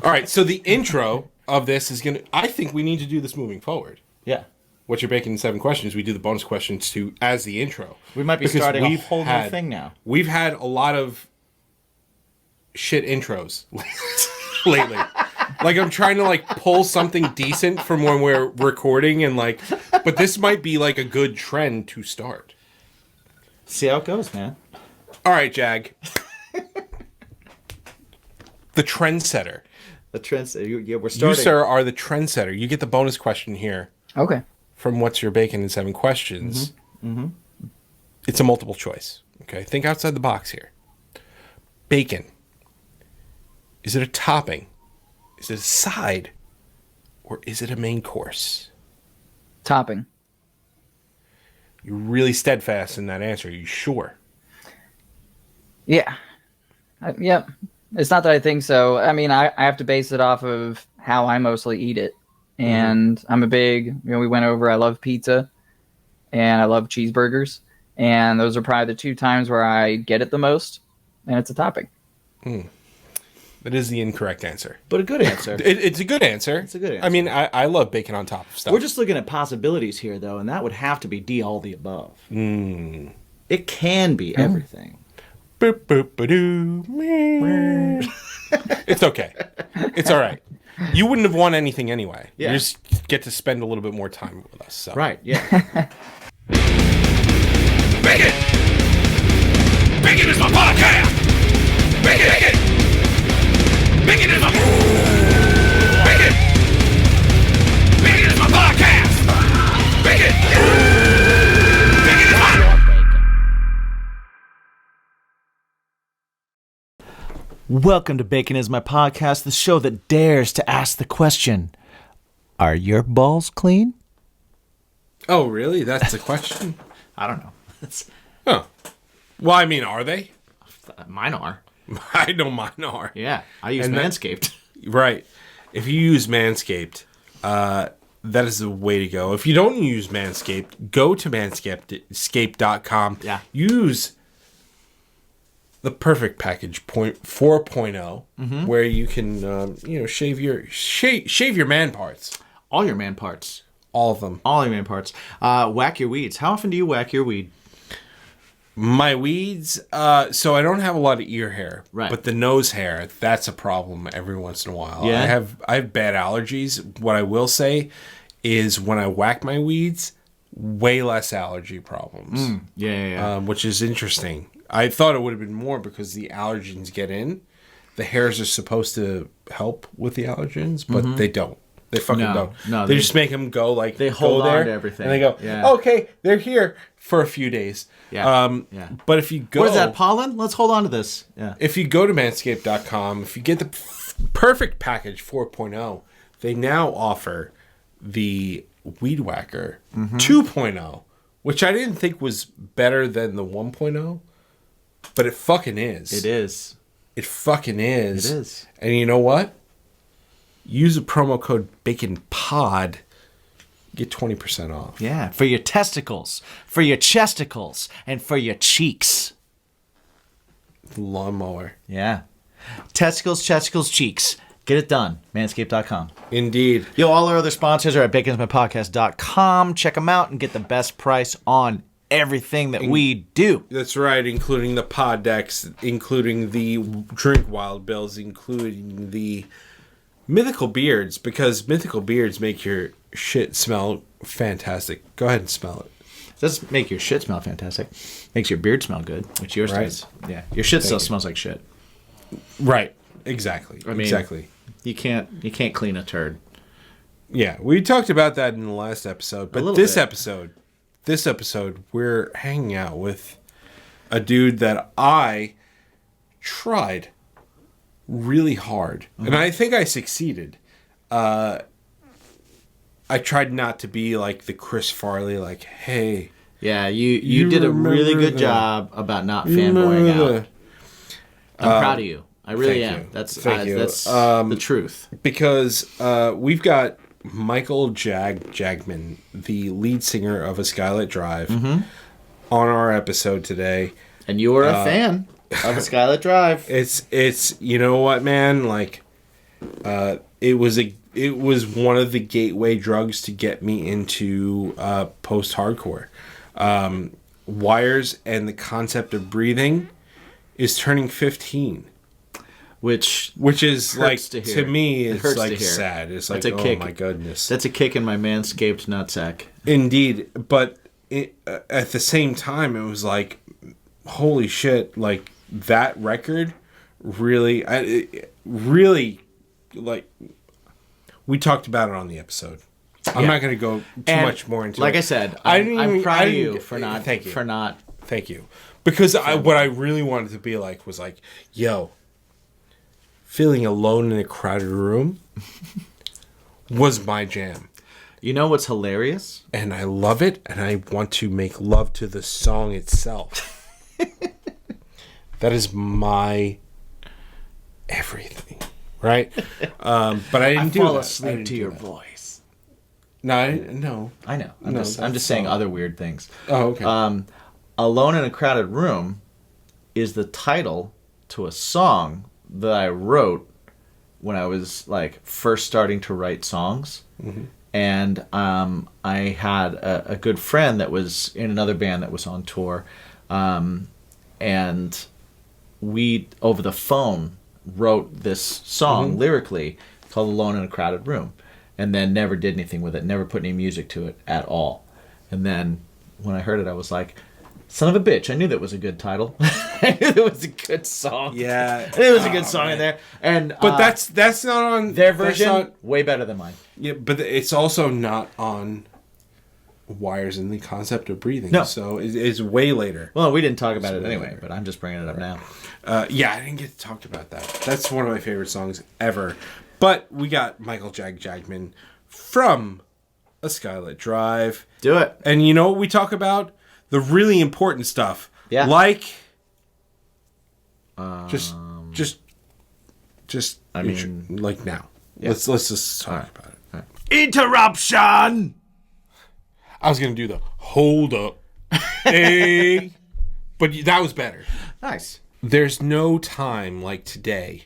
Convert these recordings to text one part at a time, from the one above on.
All right, so the intro of this is going to... I think we need to do this moving forward. Yeah. What's Your Bacon in 7 questions? We do the bonus questions as the intro. We might be starting a whole new thing now. We've had a lot of shit intros lately. Like, I'm trying to, like, pull something decent from when we're recording and, like... But this might be, like, a good trend to start. See how it goes, man. All right, Jag. The trendsetter. The trendsetter. Yeah, we're starting. You, sir, are the trendsetter. You get the bonus question here. Okay. From What's Your Bacon in 7 questions. Mm-hmm. It's a multiple choice. Okay, think outside the box here. Bacon. Is it a topping? Is it a side? Or is it a main course? Topping. You're really steadfast in that answer. Are you sure? Yeah. Yep. It's not that I think so. I mean, I have to base it off of how I mostly eat it. And I'm a big, we went over, I love pizza and I love cheeseburgers. And those are probably the 2 times where I get it the most. And it's a topping. That is the incorrect answer. But a good answer. It's a good answer. It's a good answer. I mean, I love bacon on top of stuff. We're just looking at possibilities here, though, and that would have to be D, all the above. It can be everything. Boop, boop, ba-doo. It's okay. It's all right. You wouldn't have won anything anyway. Yeah. You just get to spend a little bit more time with us. So. Right, yeah. Bacon! Bacon is my podcast! Bacon! Bacon! Bacon is my... Bacon! Bacon is my podcast! Bacon! Bacon is my... Welcome to Bacon is My Podcast, the show that dares to ask the question, are your balls clean? Oh, really? That's the question? I don't know. Oh. Well, I mean, are they? Mine are. I know mine are. Yeah, I use Manscaped. Right. If you use Manscaped, that is the way to go. If you don't use Manscaped, go to manscaped.com. Yeah. Use the perfect package 4.0, where you can shave your man parts. All your man parts. All of them. All your man parts. Whack your weeds. How often do you whack your weed? My weeds, so I don't have a lot of ear hair, right? But the nose hair, that's a problem every once in a while. Yeah. I have bad allergies. What I will say is when I whack my weeds, way less allergy problems. Yeah. Which is interesting. I thought it would have been more because the allergens get in. The hairs are supposed to help with the allergens, but they don't. They fucking don't. No, they just make them go like they hold there, on to everything, and they go, okay, they're here for a few days. Yeah. But if you go, what is that, pollen? Let's hold on to this. Yeah. If you go to manscaped.com, if you get the perfect package 4.0, they now offer the Weed Whacker 2.0, which I didn't think was better than the 1.0, but it fucking is. It is. It fucking is. It is. And you know what? Use the promo code BACONPOD. Get 20% off. Yeah, for your testicles, for your chesticles, and for your cheeks. Lawnmower. Yeah. Testicles, chesticles, cheeks. Get it done. Manscaped.com. Indeed. Yo, all our other sponsors are at baconsmypodcast.com. Check them out and get the best price on everything that we do. That's right, including the pod decks, including the Drink Wild Bills, including the Mythical Beards, because Mythical Beards make your shit smell fantastic. Go ahead and smell it. It doesn't make your shit smell fantastic. Makes your beard smell good, which yours does. Yeah, your shit still smells like shit. Right. Exactly. I mean, exactly. You can't clean a turd. Yeah, we talked about that in the last episode, but this episode, we're hanging out with a dude that I tried really hard, and I think I succeeded. I tried not to be like the Chris Farley, like, hey. Yeah, you did a really good job about not fanboying out. I'm proud of you. I really am. That's the truth. Because we've got Michael Jagmin, the lead singer of A Skylit Drive, on our episode today. And you were a fan of A Skylit Drive. It's you know what, man? Like, It was one of the gateway drugs to get me into post-hardcore. Wires and the concept of breathing is turning 15. Which is like, to me, it's like sad. It's like, oh kick. My goodness. That's a kick in my manscaped nutsack. Indeed. But at the same time, it was like, holy shit, like, that record really, like, we talked about it on the episode. I'm not going to go too much more into it. Like I said, I'm proud of you for not. Thank you. For not. Thank you. Because what I really wanted to be like was like, yo, feeling alone in a crowded room was my jam. You know what's hilarious? And I love it, and I want to make love to the song itself. That is my everything, right? But I didn't do that. I fall asleep to your voice. No. I know. I'm just saying other weird things. Oh, okay. Alone in a Crowded Room is the title to a song that I wrote when I was like first starting to write songs. Mm-hmm. And I had a good friend that was in another band that was on tour. And we, over the phone, wrote this song lyrically called Alone in a Crowded Room. And then never did anything with it, never put any music to it at all. And then when I heard it, I was like, son of a bitch, I knew that was a good title. I knew it was a good song. Yeah. I knew it was a good song in there. But that's not on... Their version, way better than mine. Yeah, but it's also not on Wires and the Concept of Breathing. No. So it's way later. Well, we didn't talk about it anyway, but I'm just bringing it up now. Yeah, I didn't get to talk about that. That's one of my favorite songs ever. But we got Michael Jagmin from A Skylit Drive. Do it. And you know what we talk about? The really important stuff. Yeah. Like... I mean... like now. Yeah. Let's just talk about it. Right. Interruption! I was going to do the hold up. Hey. But that was better. Nice. There's no time like today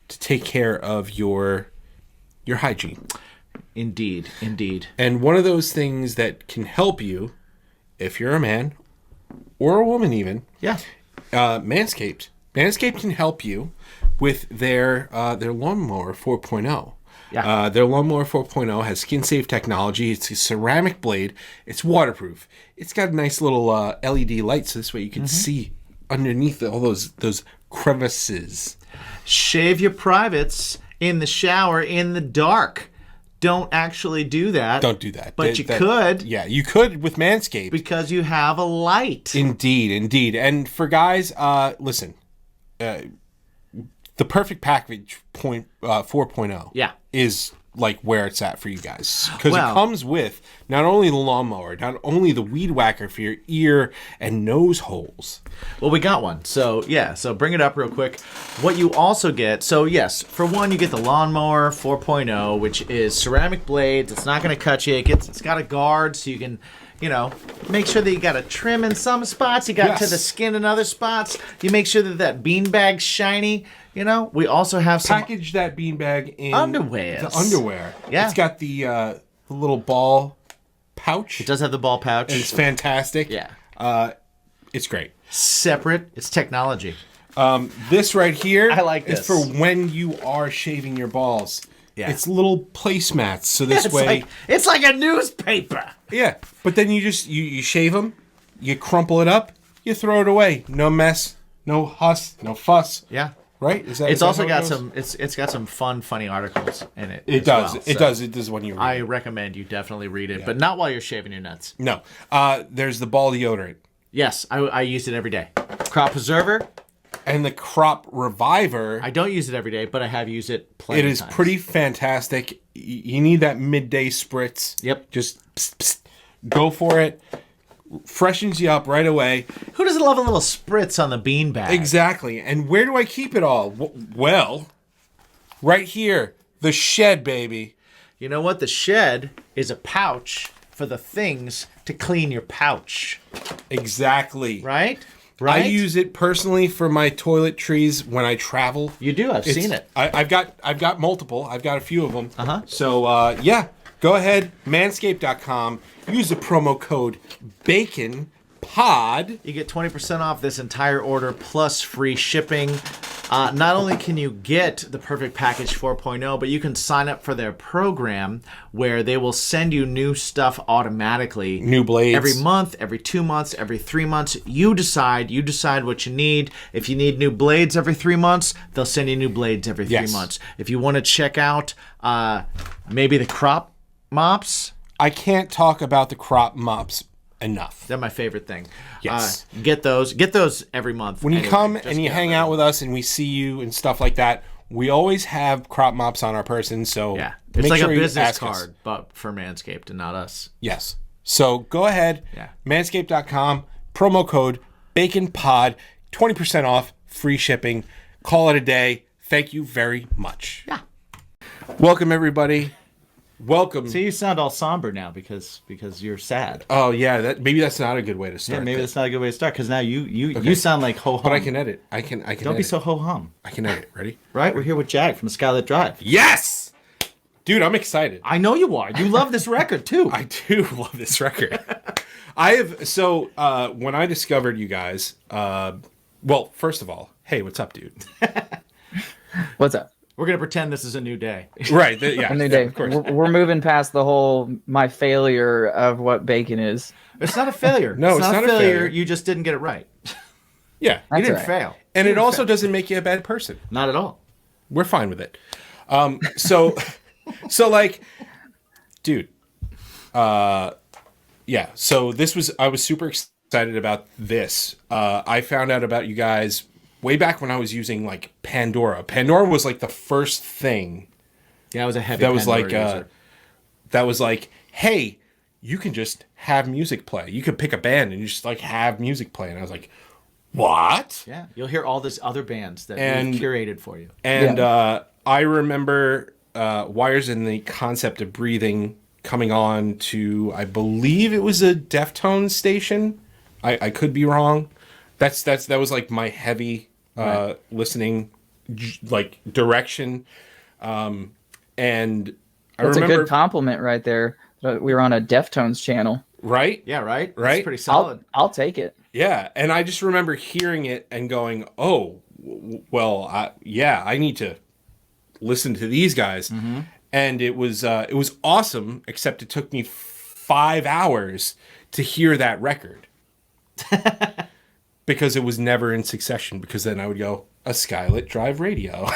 to take care of your hygiene. Indeed. And one of those things that can help you, if you're a man or a woman even, Manscaped. Manscaped can help you with their lawnmower 4.0. Yeah. Their lawnmower 4.0 has skin-safe technology. It's a ceramic blade. It's waterproof. It's got a nice little LED light, so this way you can see underneath all those crevices. Shave your privates in the shower in the dark. Don't actually do that. Don't do that. But you could. Yeah, you could with Manscaped. Because you have a light. Indeed. And for guys, listen, the perfect package 4.0 is like where it's at for you guys. Because it comes with not only the lawnmower, not only the weed whacker for your ear and nose holes. Well, we got one. So bring it up real quick. What you also get, so yes, for one, you get the lawnmower 4.0, which is ceramic blades. It's not going to cut you. It's got a guard so you can, make sure that you got a trim in some spots. You got to the skin in other spots. You make sure that beanbag's shiny. We also have some... Package that beanbag in... underwear. The underwear. Yeah. It's got the little ball pouch. It does have the ball pouch. And it's fantastic. Yeah. It's great. Separate. It's technology. This right here... I like is this. for when you are shaving your balls. Yeah. It's little placemats, so this way... It's like a newspaper. Yeah. But then you just... You shave them, you crumple it up, you throw it away. No mess, no fuss. Yeah. Right? It's also got some. It's got some fun, funny articles in it. It does. It does when you read. I recommend you definitely read it, but not while you're shaving your nuts. No. There's the ball deodorant. Yes, I use it every day. Crop preserver. And the crop reviver. I don't use it every day, but I have used it plenty of times. It is pretty fantastic. You need that midday spritz. Yep. Just go for it. Freshens you up right away. Who doesn't love a little spritz on the beanbag? Exactly. And where do I keep it all? Well, right here. The shed, baby. You know what? The shed is a pouch for the things to clean your pouch. Exactly. Right? Right? I use it personally for my toiletries when I travel. You do. I've seen it. I've got multiple. I've got a few of them. Uh-huh. So yeah, go ahead, manscaped.com. Use the promo code BACONPOD. You get 20% off this entire order plus free shipping. Not only can you get the Perfect Package 4.0, but you can sign up for their program where they will send you new stuff automatically. New blades. Every month, every 2 months, every 3 months. You decide what you need. If you need new blades every 3 months, they'll send you new blades every 3 months. If you want to check out maybe the crop mops. I can't talk about the crop mops enough. They're my favorite thing. Yes. Get those every month. When you anyway. come Just and you get hang them. out with us and we see you and stuff like that, we always have crop mops on our person. So Yeah. It's make like sure a you business ask us. card, but for Manscaped and not us. Yes. So go ahead, Yeah. manscaped.com, promo code BACONPOD, 20% off, free shipping. Call it a day. Thank you very much. Yeah. Welcome, everybody. Welcome. See, you sound all somber now because you're sad. Oh, yeah. Maybe that's not a good way to start. Yeah, maybe that's not a good way to start because now you sound like ho hum. But I can edit. I can Don't edit. be so ho hum. I can edit. Ready? Right? We're here with Jag from A Skylit Drive. Yes! Dude, I'm excited. I know you are. You love this record too. I do love this record. When I discovered you guys, well, first of all, hey, what's up, dude? What's up? We're gonna pretend this is a new day. Right. Yeah. A new day. Of course. We're moving past the whole my failure of what bacon is. It's not a failure. No, it's not a failure. You just didn't get it right. Yeah. You That's didn't right. fail. And it also doesn't make you a bad person. Not at all. We're fine with it. So like, dude, yeah. So I was super excited about this. I found out about you guys way back when I was using like Pandora. Pandora was like the first thing Yeah, I was a heavy. that was Pandora like, user. hey, you can just have music play. You could pick a band and you just like have music play. And I was like, what? Yeah, you'll hear all these other bands that And- we've curated for you. And I remember Wires in the Concept of Breathing coming on to, I believe it was a Deftones station. I could be wrong. That was like my heavy listening like direction. And I That's remember a good compliment right there. We were on a Deftones channel. right? Yeah, right. Right? That's pretty solid. I'll take it. Yeah, and I just remember hearing it and going, "Oh, well, I need to listen to these guys." Mm-hmm. And it was awesome, except it took me 5 hours to hear that record because it was never in succession. Because then I would go A Skylit Drive Radio,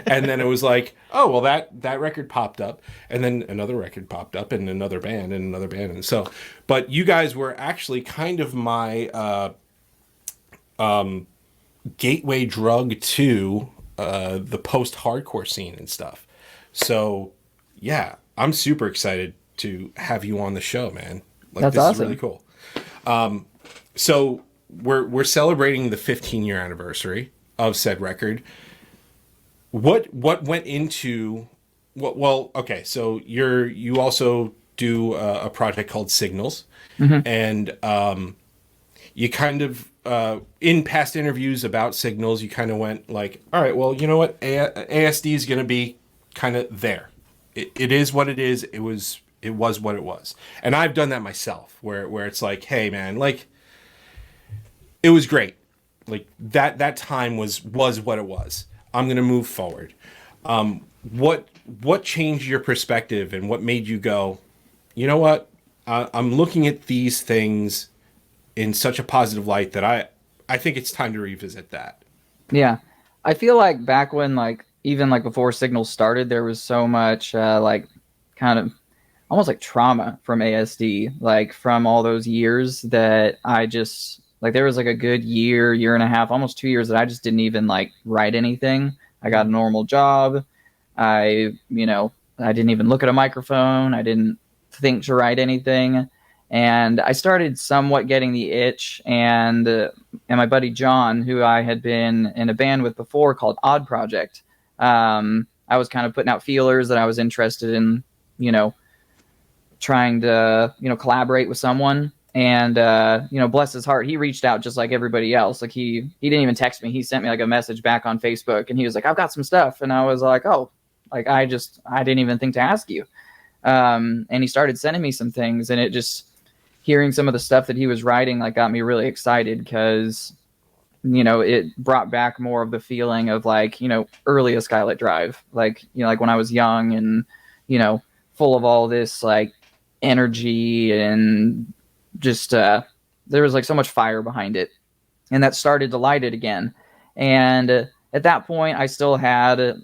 and then it was like, oh well, that record popped up, and then another record popped up, and another band, and so. But you guys were actually kind of my gateway drug to the post-hardcore scene and stuff. So yeah, I'm super excited to have you on the show, man. Like, That's this awesome. is really cool. So we're celebrating the 15-year anniversary of said record. What went into what? Well, okay, so you also do a project called Signals, and you kind of in past interviews about Signals, you kind of went like, all right, well, you know what, ASD is going to be kind of there. It is what it is. It was what it was, and I've done that myself, where it's like, hey, man, like, it was great. Like that time was what it was. I'm gonna move forward. What changed your perspective and what made you go, you know what? I'm looking at these things in such a positive light that I think it's time to revisit that. Yeah. I feel like back when, like, even like before Signals started, there was so much like kind of almost like trauma from ASD, like from all those years that I just like, there was like a good year and a half, almost 2 years that I just didn't even like write anything. I got a normal job. I didn't even look at a microphone. I didn't think to write anything. And I started somewhat getting the itch, and my buddy John, who I had been in a band with before called Odd Project, I was kind of putting out feelers that I was interested in, trying to, collaborate with someone. And bless his heart, he reached out just like everybody else. Like he didn't even text me. He sent me like a message back on Facebook, and he was like, "I've got some stuff," and I was like, "Oh, like I didn't even think to ask you." And he started sending me some things, and it just hearing some of the stuff that he was writing like got me really excited because it brought back more of the feeling of like early A Skylit Drive, like like when I was young and full of all this like energy and just there was like so much fire behind it, and that started to light it again. And at that point I still had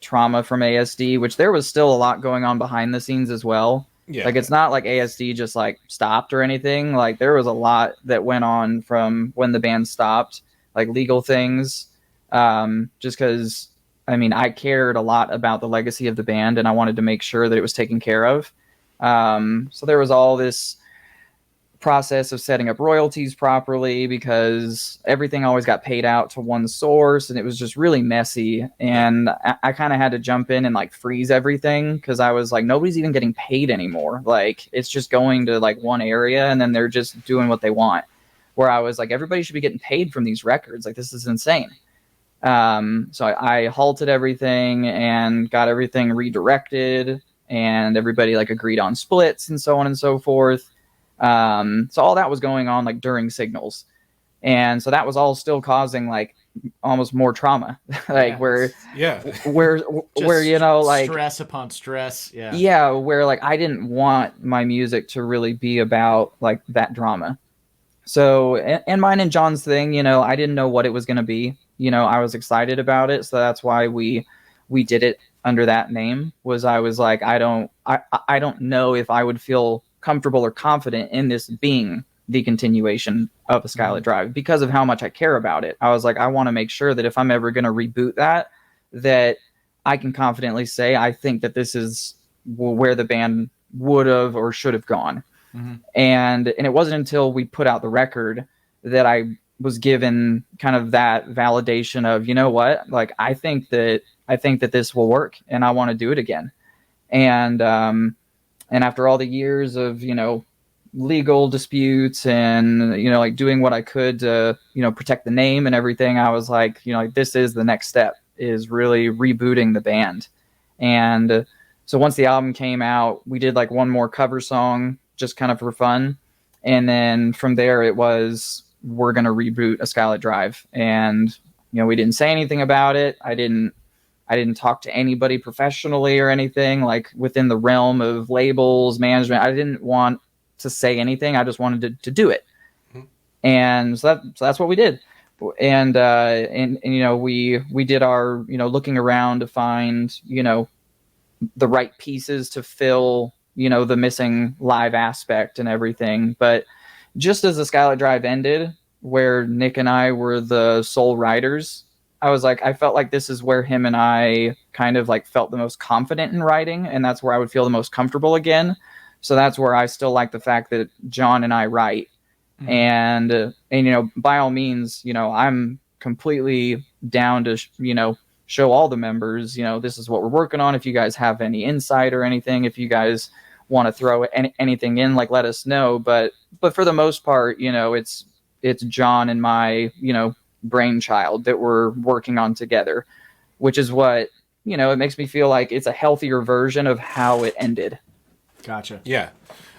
trauma from ASD, which there was still a lot going on behind the scenes as well. Yeah. Like it's not like ASD just like stopped or anything. Like there was a lot that went on from when the band stopped, like legal things. Just because I cared a lot about the legacy of the band, and I wanted to make sure that it was taken care of. So there was all this process of setting up royalties properly because everything always got paid out to one source, and it was just really messy. And I kind of had to jump in and like freeze everything because I was like, nobody's even getting paid anymore. Like it's just going to like one area and then they're just doing what they want. Where I was like, everybody should be getting paid from these records. Like this is insane. So I halted everything and got everything redirected, and everybody like agreed on splits and so on and so forth. So all that was going on like during signals, and so that was all still causing like almost more trauma, like where like stress upon stress, where like I didn't want my music to really be about like that drama. So and mine and John's thing, I didn't know what it was going to be. I was excited about it, so that's why we did it under that name. Was I was like, I don't know if I would feel comfortable or confident in this being the continuation of A Skylit Drive because of how much I care about it. I was like, I want to make sure that if I'm ever going to reboot that I can confidently say I think that this is where the band would have or should have gone. And it wasn't until we put out the record that I was given kind of that validation of, what, like I think that this will work and I want to do it again. And after all the years of, legal disputes and, like doing what I could to, protect the name and everything, I was like, like this is the next step, is really rebooting the band. And so once the album came out, we did like one more cover song just kind of for fun. And then from there it was, we're going to reboot A Skylit Drive. And, we didn't say anything about it. I didn't talk to anybody professionally or anything like within the realm of labels, management. I didn't want to say anything. I just wanted to do it. And so that's what we did. And we did our, looking around to find, the right pieces to fill, the missing live aspect and everything. But just as the Skylit Drive ended, where Nick and I were the sole writers, I was like, I felt like this is where him and I kind of like felt the most confident in writing, and that's where I would feel the most comfortable again. So that's where I still like the fact that John and I write. And by all means, I'm completely down to, show all the members, this is what we're working on. If you guys have any insight or anything, if you guys want to throw anything in, like, let us know. But for the most part, it's John and my, brainchild that we're working on together, which is what, it makes me feel like it's a healthier version of how it ended. Gotcha. Yeah.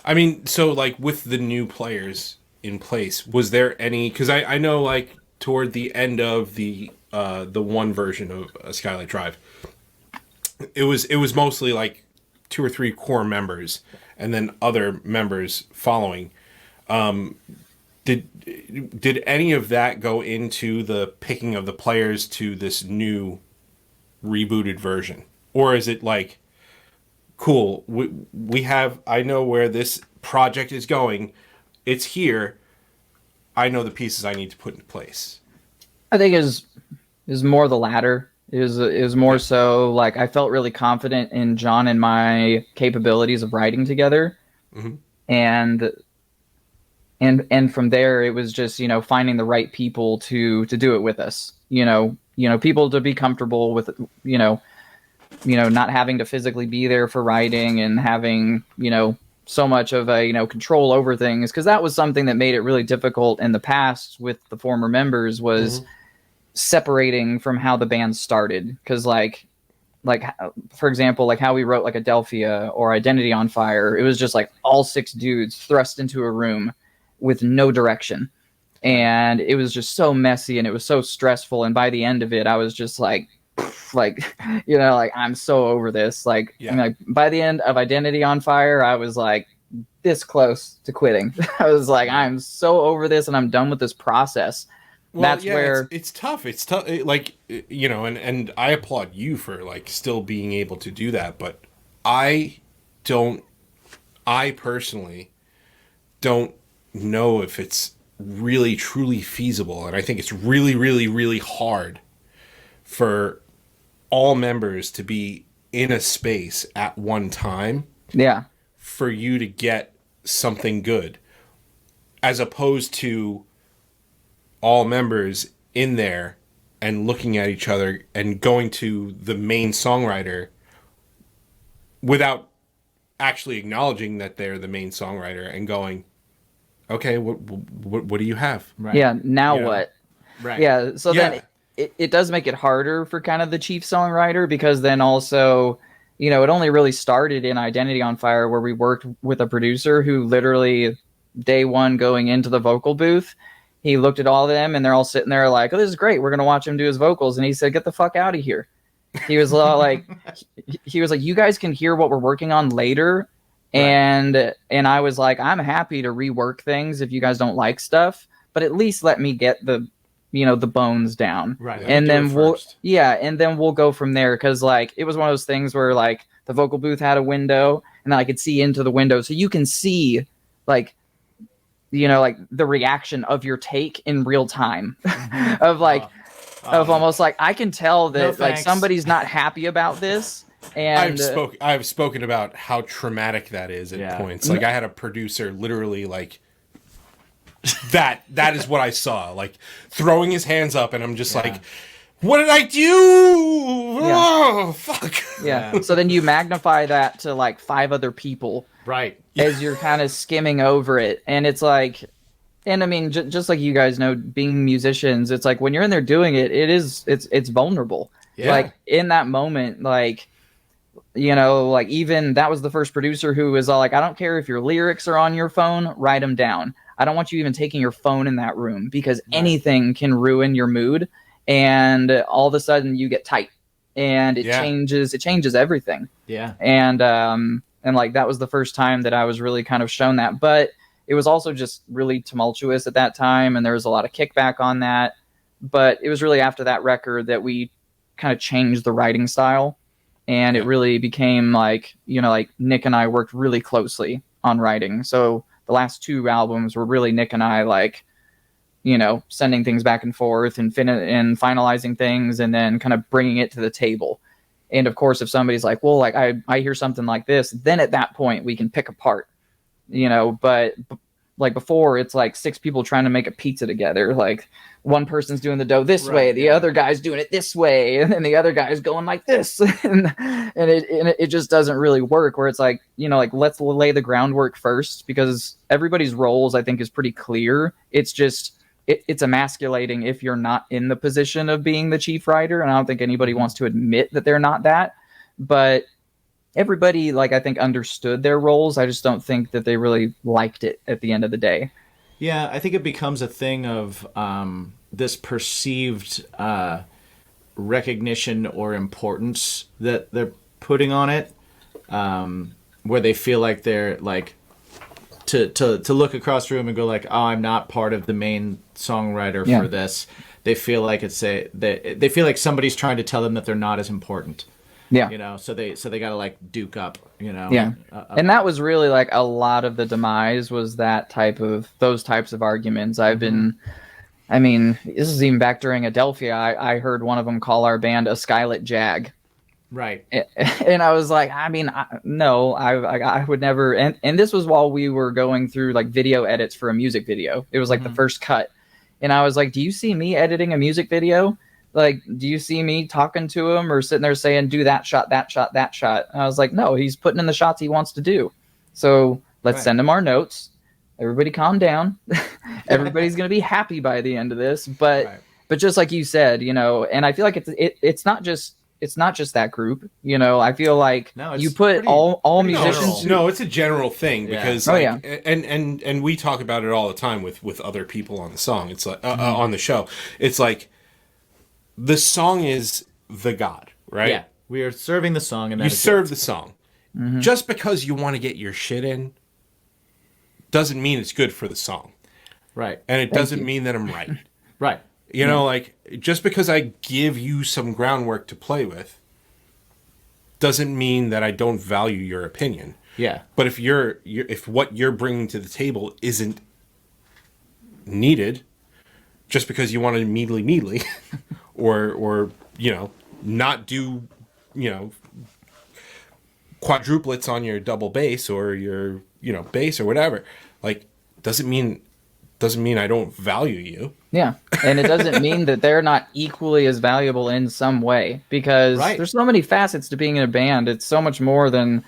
I mean, so like with the new players in place, was there any, because I know like toward the end of the one version of A Skylit Drive, it was mostly like 2 or 3 core members and then other members following. Did any of that go into the picking of the players to this new rebooted version? Or is it like, cool, we have, I know where this project is going, it's here, I know the pieces I need to put into place? I think is more the latter. Is more so like I felt really confident in John and my capabilities of writing together. And from there it was just, finding the right people to do it with us, people to be comfortable with, not having to physically be there for writing and having, so much of a control over things, because that was something that made it really difficult in the past with the former members, was separating from how the band started. Because like for example, like how we wrote like Adelphia or Identity on Fire, it was just like all 6 dudes thrust into a room with no direction, and it was just so messy and it was so stressful, and by the end of it I was just like I'm so over this. Like, I mean, like by the end of Identity on Fire, I was like this close to quitting. I was like, I'm so over this and I'm done with this process. Well, that's where it's tough. It's tough. Like, and I applaud you for like still being able to do that. But I personally don't know if it's really truly feasible. And I think it's really, really, really hard for all members to be in a space at one time. Yeah. For you to get something good, as opposed to all members in there and looking at each other and going to the main songwriter without actually acknowledging that they're the main songwriter and going, okay, what do you have? Right. Yeah. Now what? Right. Yeah. So then it does make it harder for kind of the chief songwriter, because then also, it only really started in Identity on Fire, where we worked with a producer who literally day one going into the vocal booth, he looked at all of them and they're all sitting there like, oh, this is great. We're going to watch him do his vocals. And he said, get the fuck out of here. He was like, you guys can hear what we're working on later. Right. And I was like, I'm happy to rework things if you guys don't like stuff, but at least let me get the bones down. Right. And then we'll go from there. Cause like, it was one of those things where like the vocal booth had a window and I could see into the window. So you can see like, like the reaction of your take in real time of like, of almost like, I can tell that like somebody's not happy about this. And I've spoken about how traumatic that is at points. Like I had a producer literally like, that is what I saw, like throwing his hands up, and I'm just like, what did I do? Oh, fuck. Yeah. So then you magnify that to like 5 other people, right, as you're kind of skimming over it. And it's like, and I mean, just like you guys know, being musicians, it's like when you're in there doing it, it's vulnerable. Like in that moment, like, like even that was the first producer who was all like, I don't care if your lyrics are on your phone, write them down. I don't want you even taking your phone in that room, because anything can ruin your mood, and all of a sudden you get tight, and it changes everything. Yeah. And like that was the first time that I was really kind of shown that, but it was also just really tumultuous at that time, and there was a lot of kickback on that. But it was really after that record that we kind of changed the writing style, and it really became like, like Nick and I worked really closely on writing. So the last 2 albums were really Nick and I, like, sending things back and forth and finalizing things, and then kind of bringing it to the table. And of course, if somebody's like, well, like I hear something like this, then at that point we can pick apart, but like before, it's like 6 people trying to make a pizza together. Like one person's doing the dough this way, the other guy's doing it this way, and then the other guy's going like this, and it just doesn't really work. Where it's like, like let's lay the groundwork first, because everybody's roles I think is pretty clear. It's just it's emasculating if you're not in the position of being the chief writer, and I don't think anybody wants to admit that they're not that. But everybody, like, I think understood their roles. I just don't think that they really liked it at the end of the day. Yeah, I think it becomes a thing of this perceived recognition or importance that they're putting on it, where they feel like they're like to look across the room and go like, oh, I'm not part of the main songwriter for this. They feel like they feel like somebody's trying to tell them that they're not as important. Yeah. So they got to like duke up, Yeah. And that was really like a lot of the demise was those types of arguments. I mean, this is even back during Adelphia. I heard one of them call our band A Skylit Jag. Right. And I was like, I mean, no, I would never. And this was while we were going through like video edits for a music video. It was like the first cut. And I was like, do you see me editing a music video? Like, do you see me talking to him or sitting there saying, do that shot, that shot, that shot? And I was like, no, he's putting in the shots he wants to do. So Let's Right. send them our notes. Everybody calm down. Everybody's going to be happy by the end of this. But Right. but just like you said, and I feel like it's not just that group. I feel like No, it's you put pretty- all pretty musicians. general. No, it's a general thing Yeah. because, Oh, like, yeah. and we talk about it all the time with other people on the song. It's like on the show. It's like the song is the god, right? Yeah, we are serving the song, and You that is serve it. the song. Just because you want to get your shit in doesn't mean it's good for the song, Right, and it doesn't you. mean that I'm right. right. You know, like, just because I give you some groundwork to play with doesn't mean that I don't value your opinion. Yeah, But if what you're bringing to the table isn't needed, just because you want to meedly, or not do quadruplets on your double bass or your bass or whatever, like, doesn't mean I don't value you. Yeah. And it doesn't mean that they're not equally as valuable in some way, because Right. there's so many facets to being in a band. It's so much more than,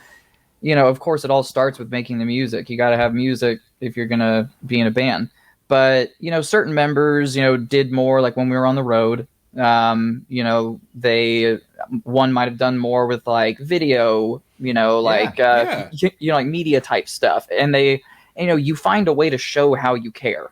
of course, it all starts with making the music. You got to have music if you're going to be in a band. But, certain members, did more, like when we were on the road. One might have done more with like video, like media type stuff. And you find a way to show how you care,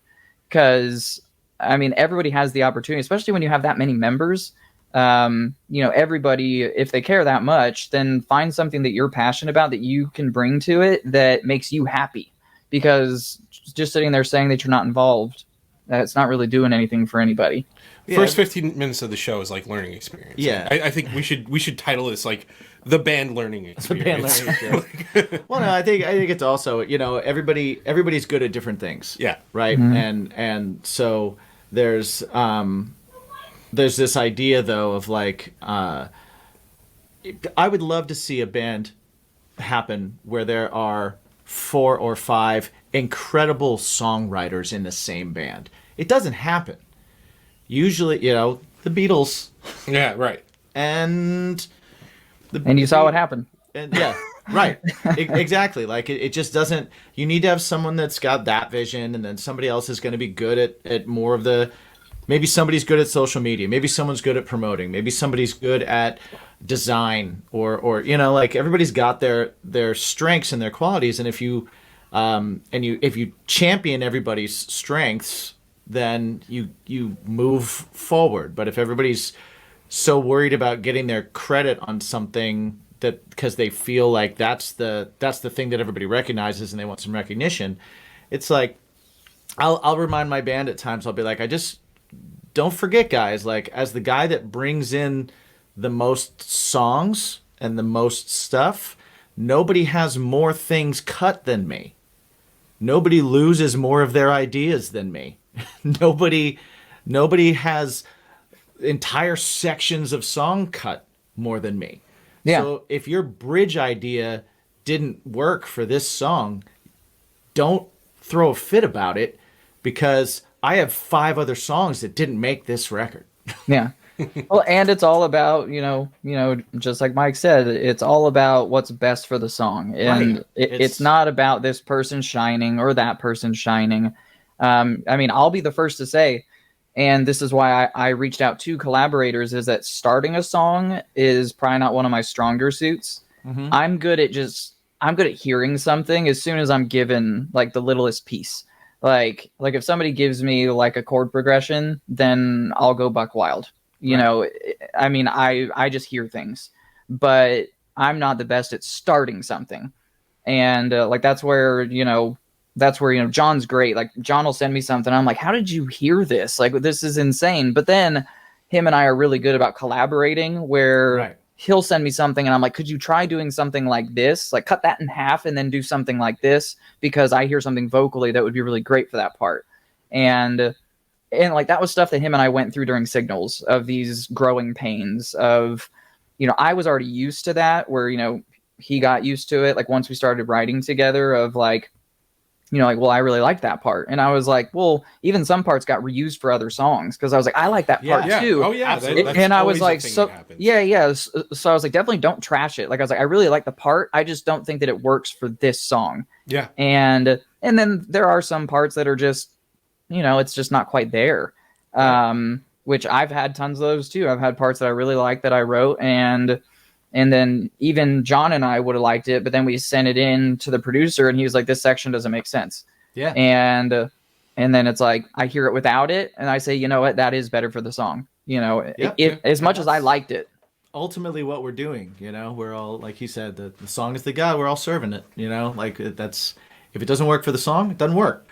because everybody has the opportunity, especially when you have that many members. Everybody, if they care that much, then find something that you're passionate about that you can bring to it that makes you happy, because just sitting there saying that you're not involved, it's not really doing anything for anybody. Yeah. First 15 minutes of the show is like learning experience. Yeah. I think we should title this like the band learning experience. Band learning experience. Well, no, I think it's also, everybody's good at different things. Yeah. Right. And so there's this idea though of like, I would love to see a band happen where there are 4 or 5 incredible songwriters in the same band. It doesn't happen. Usually, the Beatles Yeah, right. and And you saw what happened. and yeah, right. Exactly. Like it just doesn't. You need to have someone that's got that vision, and then somebody else is going to be good at more of the. Maybe somebody's good at social media. Maybe someone's good at promoting. Maybe somebody's good at design, or like everybody's got their strengths and their qualities. And if you if you champion everybody's strengths, then you move forward. But if everybody's so worried about getting their credit on something that because they feel like that's the thing that everybody recognizes and they want some recognition, it's like I'll remind my band at times. I'll be like, don't forget, guys, like, as the guy that brings in the most songs and the most stuff, nobody has more things cut than me. Nobody loses more of their ideas than me. Nobody has entire sections of song cut more than me. Yeah. So if your bridge idea didn't work for this song, don't throw a fit about it, because I have 5 other songs that didn't make this record. Yeah. Well, and it's all about, just like Mike said, it's all about what's best for the song. And Right. it's not about this person shining or that person shining. I'll be the first to say, and this is why I reached out to collaborators, is that starting a song is probably not one of my stronger suits. Mm-hmm. I'm good at hearing something as soon as I'm given like the littlest piece. Like if somebody gives me like a chord progression, then I'll go buck wild. I just hear things, but I'm not the best at starting something. And that's where John's great. Like, John will send me something, I'm like, how did you hear this? Like, this is insane. But then him and I are really good about collaborating, where Right. he'll send me something and I'm like, could you try doing something like this? Like, cut that in half and then do something like this, because I hear something vocally that would be really great for that part. And like, that was stuff that him and I went through during Signals, of these growing pains of, I was already used to that, where, he got used to it. Like, once we started writing together, of like, like, well, I really like that part. And I was like, well, even some parts got reused for other songs because I was like, I like that part Yeah. too. Oh yeah. That's And I was always a like, thing so that happens. yeah. So I was like, definitely don't trash it. Like I was like, I really like the part. I just don't think that it works for this song. Yeah. And then there are some parts that are just, it's just not quite there. Which I've had tons of those too. I've had parts that I really like that I wrote, and then even John and I would have liked it, but then we sent it in to the producer and he was like, this section doesn't make sense. Yeah. And then it's like, I hear it without it. And I say, you know what, that is better for the song. As much as I liked it. Ultimately what we're doing, we're all, like he said, the song is the God, we're all serving it, like that's, if it doesn't work for the song, it doesn't work.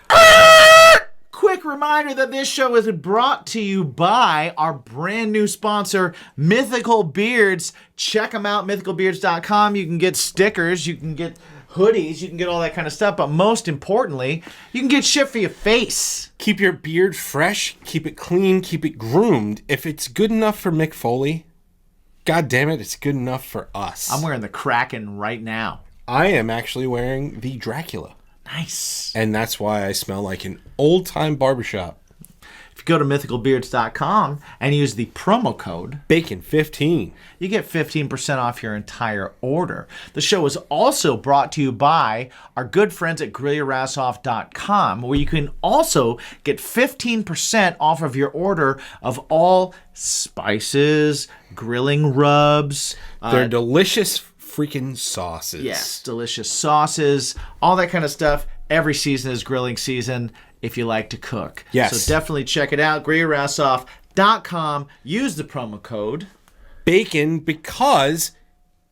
Quick reminder that this show is brought to you by our brand new sponsor, Mythical Beards. Check them out, mythicalbeards.com. You can get stickers, you can get hoodies, you can get all that kind of stuff, but most importantly, you can get shit for your face. Keep your beard fresh, keep it clean, keep it groomed. If it's good enough for Mick Foley, God damn it, it's good enough for us. I'm wearing the Kraken right now. I am actually wearing the Dracula. Nice. And that's why I smell like an old-time barbershop. If you go to mythicalbeards.com and use the promo code BACON15, you get 15% off your entire order. The show is also brought to you by our good friends at GrillYourAssOff.com, where you can also get 15% off of your order of all spices, grilling rubs. they're delicious freaking sauces. Yes, delicious sauces, all that kind of stuff. Every season is grilling season if you like to cook. Yes. So definitely check it out. GrillYourAssOff.com. Use the promo code BACON because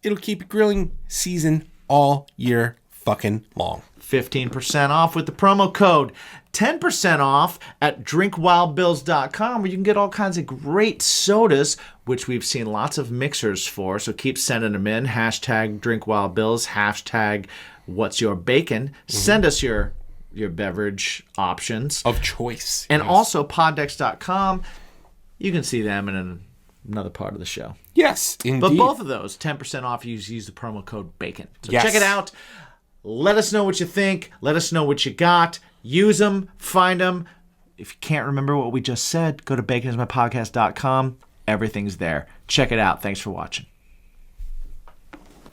it'll keep grilling season all year fucking long. 15% off with the promo code. 10% off at drinkwildbills.com, where you can get all kinds of great sodas, which we've seen lots of mixers for. So keep sending them in. Hashtag drinkwildbills. Hashtag what's your bacon. Send us your beverage options. Of choice. And also poddex.com. You can see them in another part of the show. Yes, indeed. But both of those, 10% off, use the promo code BACON. So Yes. check it out. Let us know what you think. Let us know what you got. Use them. Find them. If you can't remember what we just said, go to baconismypodcast.com. Everything's there. Check it out. Thanks for watching.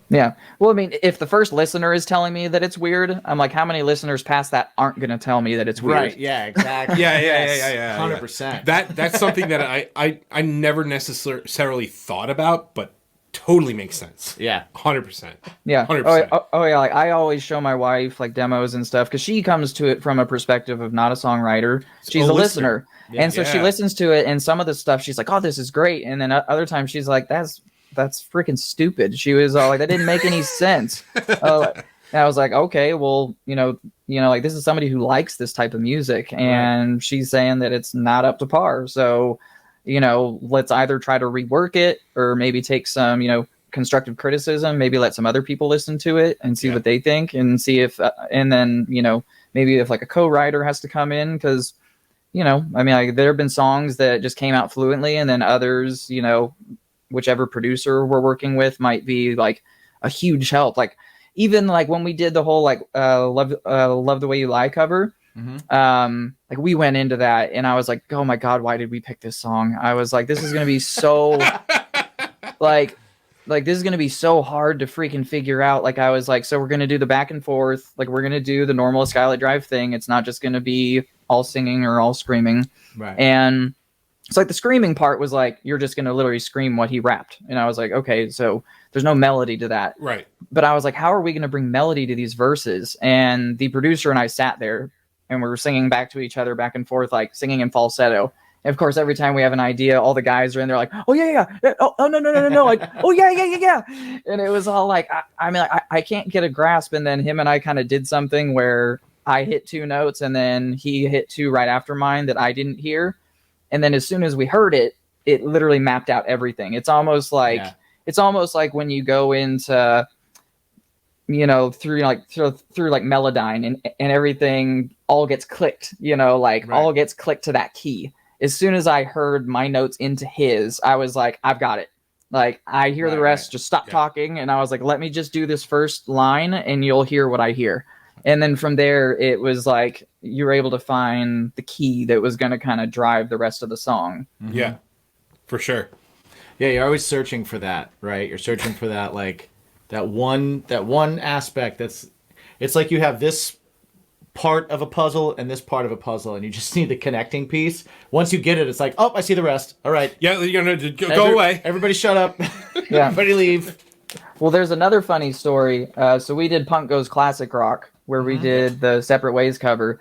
Yeah. Well, I mean, if the first listener is telling me that it's weird, I'm like, how many listeners past that aren't going to tell me that it's weird? Yeah, exactly. Yeah. 100%. That's something that I never necessarily thought about, but totally makes sense. Yeah. 100%. Yeah. 100%. Oh, yeah. Like, I always show my wife like demos and stuff because she comes to it from a perspective of not a songwriter. She's a listener. Yeah, and so she listens to it, and some of the stuff she's like, oh, this is great. And then other times she's like, that's freaking stupid. She was all like, that didn't make any sense. And I was like, okay, well, like this is somebody who likes this type of music, and she's saying that it's not up to par. So, let's either try to rework it or maybe take some, constructive criticism, maybe let some other people listen to it and see what they think, and see if, and then, maybe if like a co-writer has to come in, because, I mean, like, there have been songs that just came out fluently, and then others, whichever producer we're working with might be like a huge help. Like even like when we did the whole like love the Way You Lie cover, like we went into that and I was like, oh my God, why did we pick this song? I was like, this is gonna be so like this is gonna be so hard to freaking figure out. Like I was like, so we're gonna do the back and forth, like we're gonna do the normal Skylit Drive thing. It's not just gonna be all singing or all screaming. Right. And it's like the screaming part was like, you're just going to literally scream what he rapped. And I was like, okay, so there's no melody to that. Right. But I was like, how are we going to bring melody to these verses? And the producer and I sat there and we were singing back to each other, back and forth, like singing in falsetto. And of course, every time we have an idea, all the guys are in there like, oh, yeah. Oh, no. Like, oh, yeah. And it was all like, I can't get a grasp. And then him and I kind of did something where I hit 2 notes and then he hit 2 right after mine that I didn't hear. And then as soon as we heard it, it literally mapped out everything. It's almost like when you go into, through Melodyne and everything all gets clicked, all gets clicked to that key. As soon as I heard my notes into his, I was like, I've got it. Like I hear the rest, just stop talking. And I was like, let me just do this first line and you'll hear what I hear. And then from there, it was like you were able to find the key that was going to kind of drive the rest of the song. Yeah, for sure. Yeah, you're always searching for that, right? You're searching for that, like that one aspect. It's like you have this part of a puzzle and this part of a puzzle, and you just need the connecting piece. Once you get it, it's like, oh, I see the rest. All right. Yeah, you're gonna go away. Everybody shut up. Yeah. Everybody leave. Well, there's another funny story. So we did Punk Goes Classic Rock, where we did the Separate Ways cover.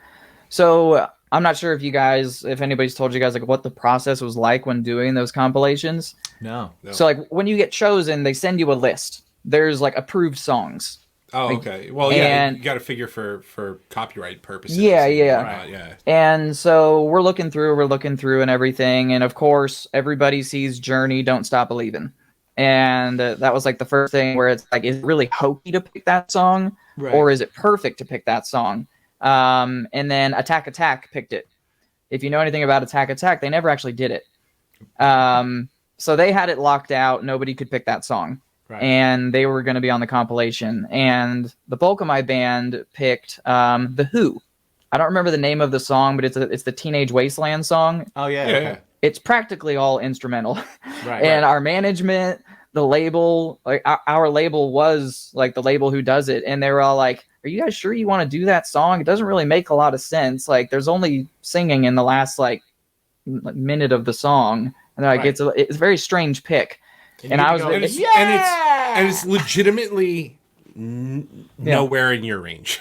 So I'm not sure if anybody's told you guys like what the process was like when doing those compilations. No. So like when you get chosen, they send you a list. There's like approved songs. Oh, Like, okay. Well, yeah, and- you got to figure for copyright purposes. Yeah, and yeah. whatnot, yeah. And so we're looking through and everything. And of course, everybody sees Journey, Don't Stop Believin'. And that was like the first thing where it's like, is it really hokey to pick that song? Right. Or is it perfect to pick that song? And then Attack Attack picked it. If you know anything about Attack Attack, they never actually did it. So they had it locked out. Nobody could pick that song. Right. And they were going to be on the compilation. And the bulk of my band picked The Who. I don't remember the name of the song, but it's the Teenage Wasteland song. Oh yeah. Yeah, Okay. yeah. It's practically all instrumental. Right. And our management, the label, like our label was like the label who does it. And they were all like, are you guys sure you want to do that song? It doesn't really make a lot of sense. Like there's only singing in the last like minute of the song. And they're like, Right. it's a very strange pick. And I was And it's, Yeah! and it's legitimately nowhere in your range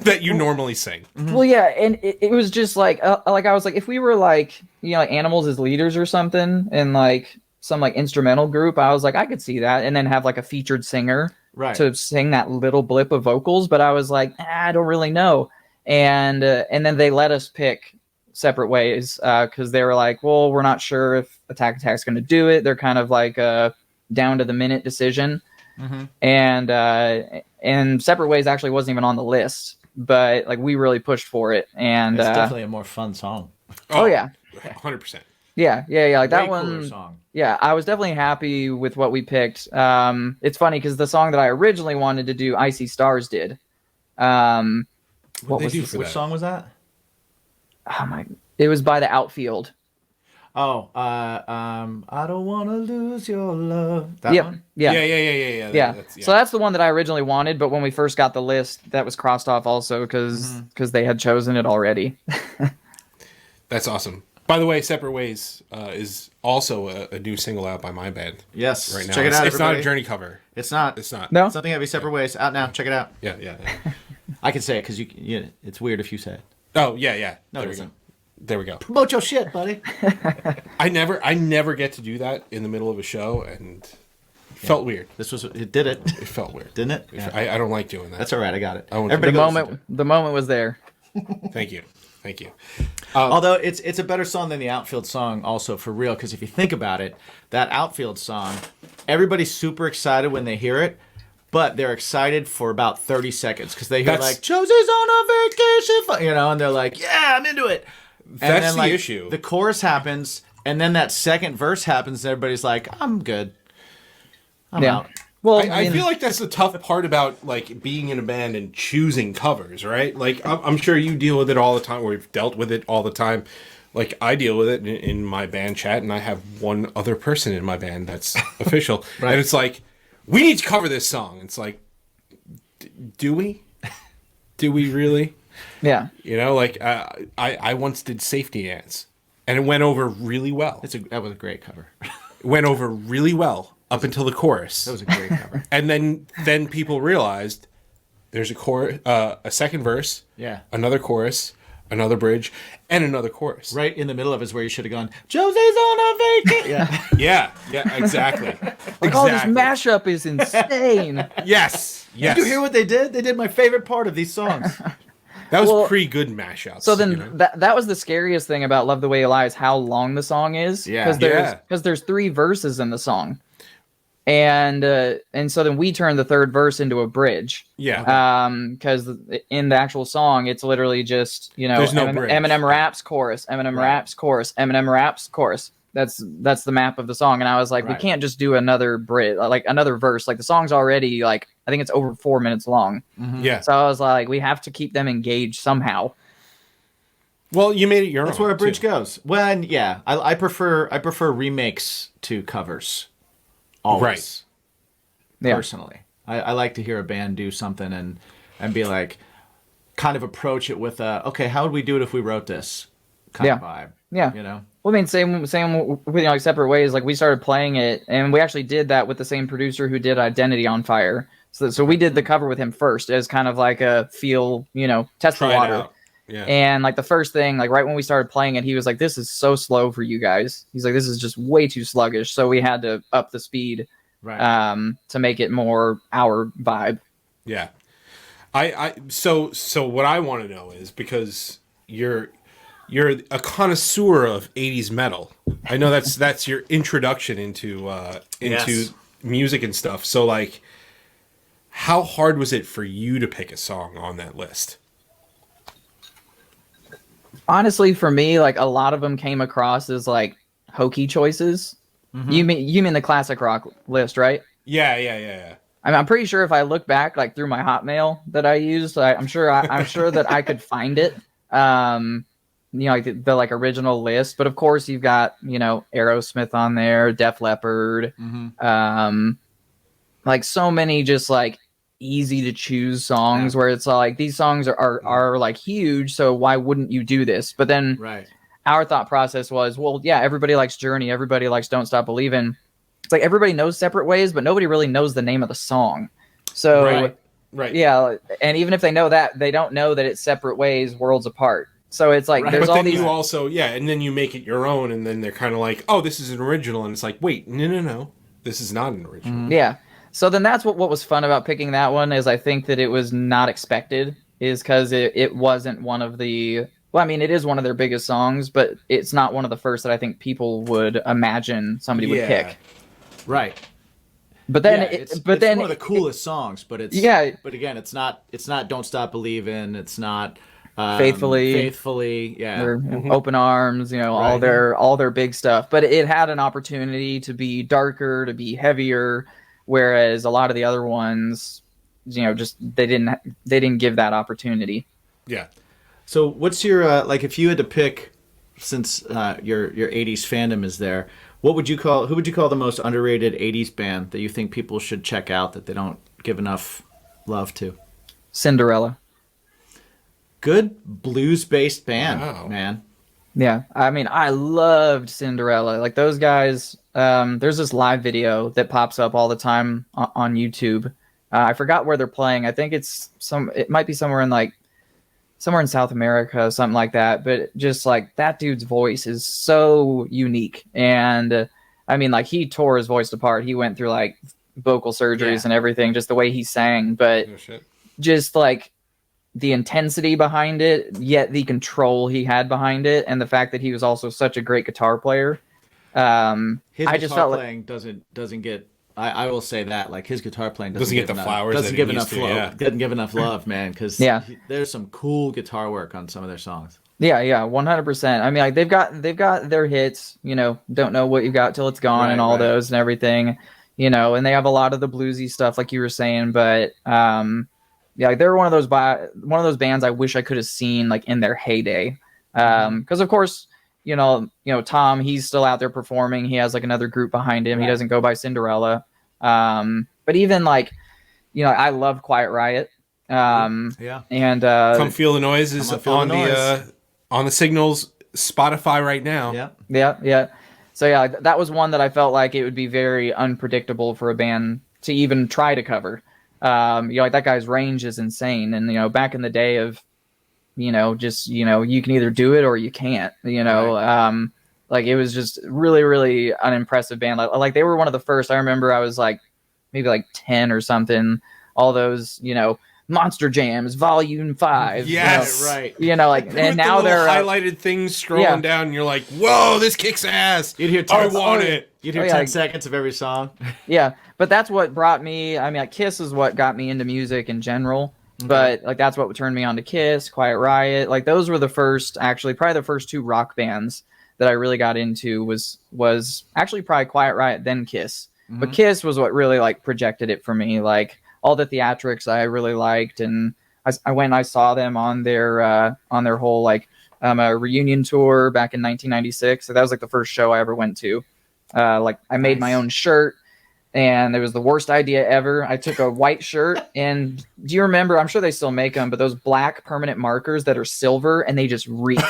that you normally sing. Well, yeah, and it was just like I was like, if we were like, you know, like Animals as leaders or something, and like some like instrumental group, I was like, I could see that, and then have like a featured singer Right. to sing that little blip of vocals. But I was like, I don't really know, and then they let us pick Separate Ways because they were like, well, we're not sure if Attack Attack's going to do it. They're kind of like a down to the minute decision. And Separate Ways actually wasn't even on the list, but like we really pushed for it. And It's definitely a more fun song. oh yeah, 100%. yeah. Like that Way one. cooler song. Yeah, I was definitely happy with what we picked. It's funny because the song that I originally wanted to do, Icy Stars did. What What'd was they do this? for Which that? song was that? Oh my! It was by the Outfield. Oh, I don't want to lose your love. That Yep. one? Yeah. Yeah. So that's the one that I originally wanted, but when we first got the list, that was crossed off also because they had chosen it already. That's awesome. By the way, Separate Ways is also a new single out by my band Yes. right now. Check it out, It's not a everybody. Journey cover. It's not. It's not. No? Something Heavy Separate Ways. Out now. Check it out. Yeah. I can say it because it's weird if you say it. Oh, yeah. No, There it we go. isn't. There we go. Promote your shit, buddy. I never get to do that in the middle of a show, and felt weird. It did it. It felt weird. Didn't it? Yeah. I don't like doing that. That's all right. I got it. I won't- Everybody The moment was there. Thank you. Although it's a better song than the Outfield song, also for real. Because if you think about it, that Outfield song, everybody's super excited when they hear it, but they're excited for about 30 seconds because they hear That's- like Josie's on a vacation, and they're like, yeah, I'm into it. And That's then, the like, issue. The chorus happens, and then that second verse happens, and everybody's like, I'm good. I'm Yeah. out. Well, I feel like that's the tough part about like being in a band and choosing covers, right? Like I'm sure you deal with it all the time, or you've dealt with it all the time. Like I deal with it in my band chat, and I have one other person in my band that's official, Right. and it's like, we need to cover this song. It's like, do we? Do we really? yeah. You know, like I once did Safety Ants, and it went over really well. That was a great cover. It went over really well up until the chorus. That was a great cover. And then people realized there's a second verse, Yeah. another chorus, another bridge, and another chorus. Right in the middle of it is where you should have gone, Josie's on a vacation. Yeah. Yeah, exactly. Like, oh, this mashup is insane. Yes. Did you hear what they did? They did my favorite part of these songs. That was Well, pretty good mashups. So then you know? that was the scariest thing about Love the Way You Lie is how long the song is. Yeah. Because there's 3 verses in the song. And so then we turned the third verse into a bridge. Yeah. Because in the actual song, it's literally just, you know, There's no bridge. Eminem raps chorus, Eminem raps chorus, Eminem raps chorus. That's the map of the song. And I was like, we Right. can't just do another bridge, like another verse. Like the song's already like I think it's over 4 minutes long. Yeah. So I was like, we have to keep them engaged somehow. Well, you made it your own. That's where a bridge too. goes. When I prefer remakes to covers. Always. Right. Yeah. Personally, I like to hear a band do something and be like, kind of approach it with okay, how would we do it if we wrote this kind of vibe? Yeah. You know. Well, I mean, same with, like, separate ways. Like, we started playing it, and we actually did that with the same producer who did Identity on Fire. So we did the cover with him first as kind of like a feel, test Try the it water. out. Yeah. And like the first thing, like right when we started playing it, he was like, "This is so slow for you guys." He's like, "This is just way too sluggish." So we had to up the speed, to make it more our vibe. Yeah. So what I want to know is, because you're a connoisseur of 80s metal. I know that's your introduction into Yes. music and stuff. So like, how hard was it for you to pick a song on that list? Honestly, for me, like a lot of them came across as like hokey choices. You mean the classic rock list, right? Yeah. I mean, I'm pretty sure if I look back, like through my Hotmail that I used, I'm sure that I could find it. Like the like original list. But of course, you've got Aerosmith on there, Def Leppard, like so many just like easy to choose songs where it's like these songs are like huge. So why wouldn't you do this? But then our thought process was, well, yeah, everybody likes Journey, everybody likes Don't Stop Believin'. It's like everybody knows Separate Ways, but nobody really knows the name of the song. So, right. Yeah, and even if they know that, they don't know that it's Separate Ways, Worlds Apart. So it's like there's but all then these. you also and then you make it your own, and then they're kind of like, oh, this is an original, and it's like, wait, no, this is not an original. Yeah. So then that's what was fun about picking that one is I think that it was not expected, is because it wasn't one of the. Well, I mean, it is one of their biggest songs, but it's not one of the first that I think people would imagine somebody would pick. Right. But then, it's one of the coolest songs. But it's But again, it's not Don't Stop Believin'. It's not Faithfully. Yeah. Or Open Arms. All their big stuff. But it had an opportunity to be darker, to be heavier, whereas a lot of the other ones, just they didn't give that opportunity. Yeah. So what's your like if you had to pick, since your 80s fandom is there, who would you call the most underrated 80s band that you think people should check out that they don't give enough love to? Cinderella. Good blues-based band, man. Yeah, I mean, I loved Cinderella. Like those guys, there's this live video that pops up all the time on YouTube. I forgot where they're playing. I think it might be somewhere in South America, something like that. But just like that dude's voice is so unique. And I mean, like he tore his voice apart. He went through like vocal surgeries and everything, just the way he sang. But just like the intensity behind it, yet the control he had behind it, and the fact that he was also such a great guitar player. His guitar playing doesn't get. I will say that, like, his guitar playing doesn't get the flowers. Doesn't give enough love. Doesn't give enough love, man. Because there's some cool guitar work on some of their songs. Yeah, 100%. I mean, like they've got their hits. Don't know what you got till it's gone, and all those and everything. And they have a lot of the bluesy stuff, like you were saying. But they're one of those bands I wish I could have seen like in their heyday. Because of course. Tom, he's still out there performing. He has like another group behind him. He doesn't go by Cinderella. But even like, I love Quiet Riot. And Come Feel the Noise is on the Signals Spotify right now. Yeah. So that was one that I felt like it would be very unpredictable for a band to even try to cover. Like that guy's range is insane. And back in the day of you can either do it or you can't, like it was just really, really an impressive band. Like they were one of the first. I remember I was like, maybe like 10 or something, all those, Monster Jams, Volume 5. Yes. And now they're highlighted things scrolling down and you're like, whoa, this kicks ass. You'd hear I want it. You'd hear 10 seconds of every song. Yeah. But that's what brought me, I mean, like Kiss is what got me into music in general. But like that's what turned me on to Kiss, Quiet Riot. Like those were probably the first two rock bands that I really got into was actually probably Quiet Riot then Kiss. But Kiss was what really like projected it for me. Like all the theatrics I really liked, and I went and I saw them on their whole like a reunion tour back in 1996. So that was like the first show I ever went to. Like I made my own shirt, and it was the worst idea ever. I took a white shirt, and do you remember? I'm sure they still make them, but those black permanent markers that are silver and they just reek.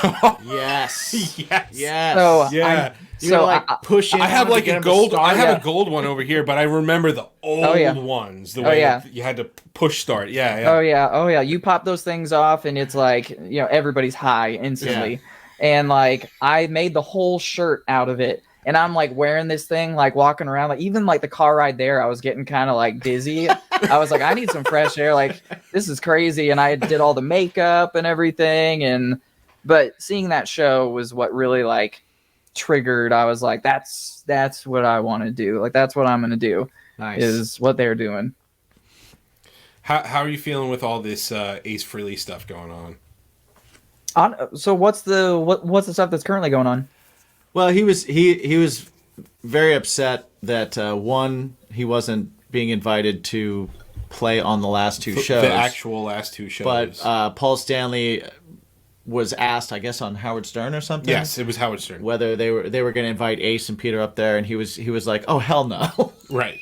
Yes. Yes. So Yeah. You know, like push in. I have on like to get a him to gold. start. I have a gold one over here, but I remember the old ones. The way that you had to push start. Yeah. Oh yeah. You pop those things off, and it's like everybody's high instantly. Yeah. And like I made the whole shirt out of it, and I'm like wearing this thing, like walking around. Like even like the car ride there, I was getting kind of like dizzy. I was like, I need some fresh air. Like this is crazy. And I did all the makeup and everything, but seeing that show was what really like triggered. I was like, that's what I want to do. Like that's what I'm gonna do. Nice. Is what they're doing. How are you feeling with all this Ace Frehley stuff going on? So what's the stuff that's currently going on? Well, he was very upset that one, he wasn't being invited to play on the last two shows. The actual last two shows. But Paul Stanley was asked, I guess, on Howard Stern or something. Yes, it was Howard Stern. Whether they were going to invite Ace and Peter up there, and he was like, "Oh hell no!" Right.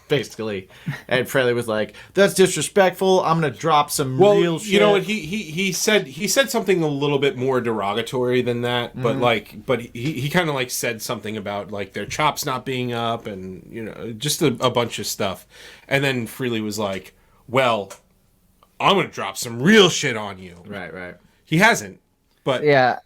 Basically, and Frehley was like, "That's disrespectful. I'm gonna drop some real shit." You know what he said something a little bit more derogatory than that, but he kind of like said something about like their chops not being up and just a bunch of stuff, and then Frehley was like, "Well, I'm gonna drop some real shit on you." Right. He hasn't, but Yeah,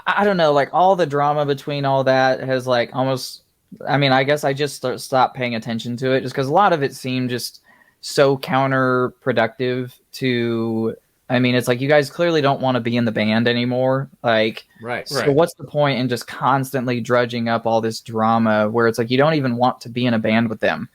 I don't know. Like all the drama between all that has like almost. I mean, I guess I just stopped paying attention to it just because a lot of it seemed just so counterproductive to. I mean, it's like you guys clearly don't want to be in the band anymore. Like, Right. So what's the point in just constantly drudging up all this drama where it's like you don't even want to be in a band with them?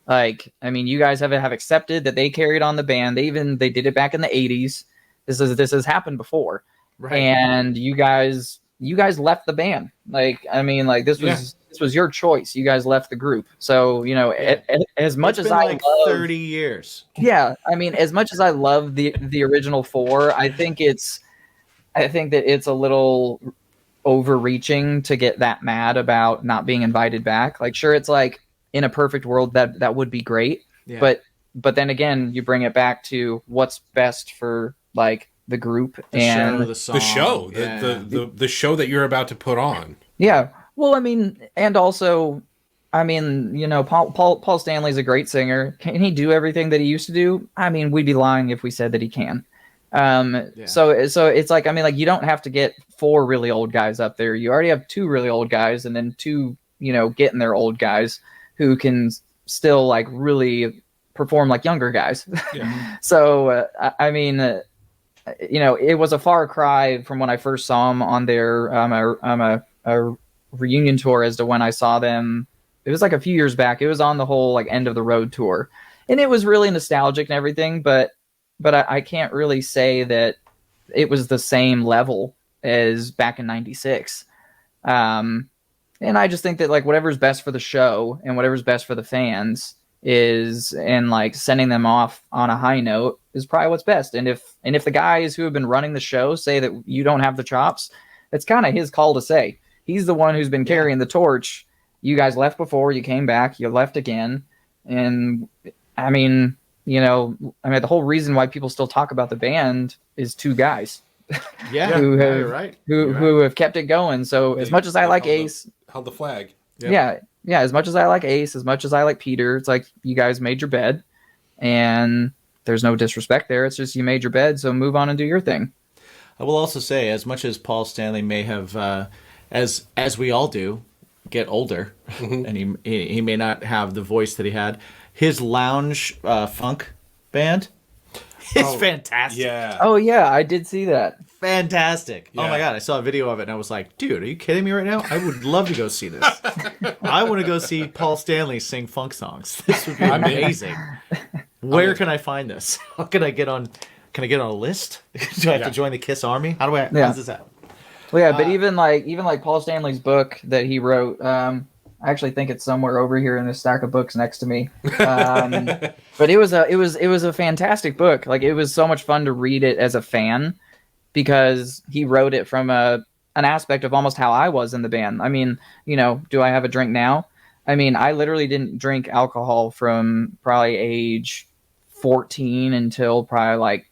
Like, I mean, you guys have accepted that they carried on the band. They did it back in the 80s. This has happened before. Right. And you guys left the band. Like, I mean, like this was your choice. You guys left the group. So, as much as I like love 30 years. Yeah, I mean, as much as I love the original four, I think that it's a little overreaching to get that mad about not being invited back. Like, sure, it's like in a perfect world that would be great, but then again, you bring it back to what's best for like the group and the the show that you're about to put on. Yeah. Well, I mean, and also, I mean, Paul Stanley's a great singer. Can he do everything that he used to do? I mean, we'd be lying if we said that he can. So it's like, I mean, like you don't have to get 4 really old guys up there. You already have 2 really old guys, and then 2, getting their old guys who can still like really perform like younger guys. Yeah. So, I mean, it was a far cry from when I first saw them on their a reunion tour as to when I saw them. It was like a few years back. It was on the whole like end of the road tour, and it was really nostalgic and everything. But I can't really say that it was the same level as back in '96. And I just think that like whatever's best for the show and whatever's best for the fans and like sending them off on a high note is probably what's best. And if the guys who have been running the show say that you don't have the chops, it's kind of his call to say. He's the one who's been carrying the torch. You guys left before, you came back, you left again. And I mean, the whole reason why people still talk about the band is 2 guys. Yeah, you're right. Who have kept it going. So as much as I like Ace, held the flag. Yeah. As much as I like Ace, as much as I like Peter, it's like you guys made your bed, and there's no disrespect there. It's just you made your bed, so move on and do your thing. I will also say, as much as Paul Stanley may have, as we all do, get older, and he may not have the voice that he had, his lounge funk band is fantastic. Yeah. Oh yeah, I did see that. Fantastic. Yeah. Oh my god, I saw a video of it and I was like, dude, are you kidding me right now? I would love to go see this. I want to go see Paul Stanley sing funk songs. This would be amazing. Where can I find this? How can I get on? Can I get on a list? Do I have to join the Kiss Army? How does this happen? Well, yeah, but even like Paul Stanley's book that he wrote, I actually think it's somewhere over here in this stack of books next to me. But it was a fantastic book. Like, it was so much fun to read it as a fan because he wrote it from an aspect of almost how I was in the band. I mean, do I have a drink now? I mean, I literally didn't drink alcohol from probably age 14 until probably like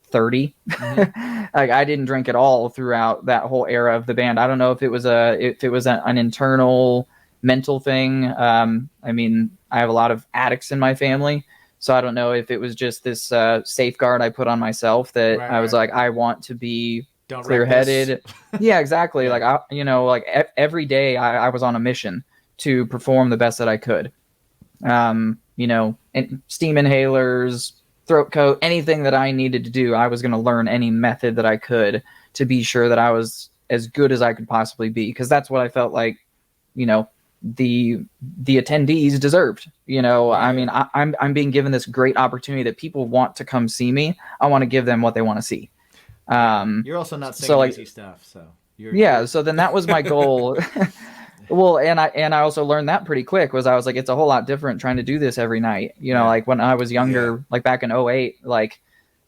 30. Like, I didn't drink at all throughout that whole era of the band. I don't know if it was an internal mental thing. I mean, I have a lot of addicts in my family, so I don't know if it was just this safeguard I put on myself that I was like, I want to be clear-headed. Yeah, exactly. Like, every day I was on a mission to perform the best that I could. And steam inhalers, throat coat, anything that I needed to do, I was going to learn any method that I could to be sure that I was as good as I could possibly be, because that's what I felt like, the attendees deserved. I mean, I'm being given this great opportunity that people want to come see me. I want to give them what they want to see. You're also not saying easy stuff, so so then that was my goal. Well, and I also learned that pretty quick. I was like, it's a whole lot different trying to do this every night. Like when I was younger, like back in 2008, like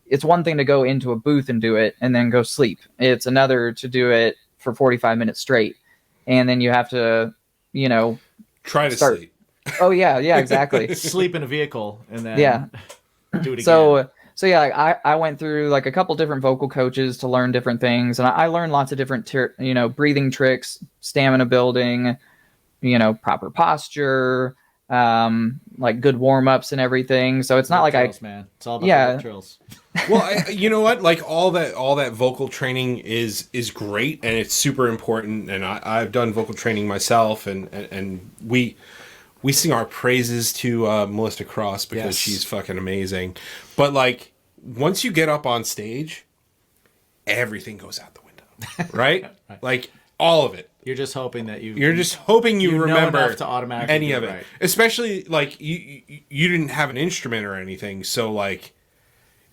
it's one thing to go into a booth and do it and then go sleep. It's another to do it for 45 minutes straight. And then you have to, try to sleep. Oh yeah, exactly. Sleep in a vehicle and then do it again. So yeah, I went through like a couple different vocal coaches to learn different things, and I learned lots of different breathing tricks, stamina building, proper posture, like good warm-ups and everything. So it's not like drills, man. It's all about the drills. Well, you know what? Like all that vocal training is great, and it's super important. And I've done vocal training myself, and we sing our praises to Melissa Cross because she's fucking amazing. But like once you get up on stage, everything goes out the window, right? Like all of it. You're just hoping that you remember enough to automatically any of it. Right. Especially like you didn't have an instrument or anything, so like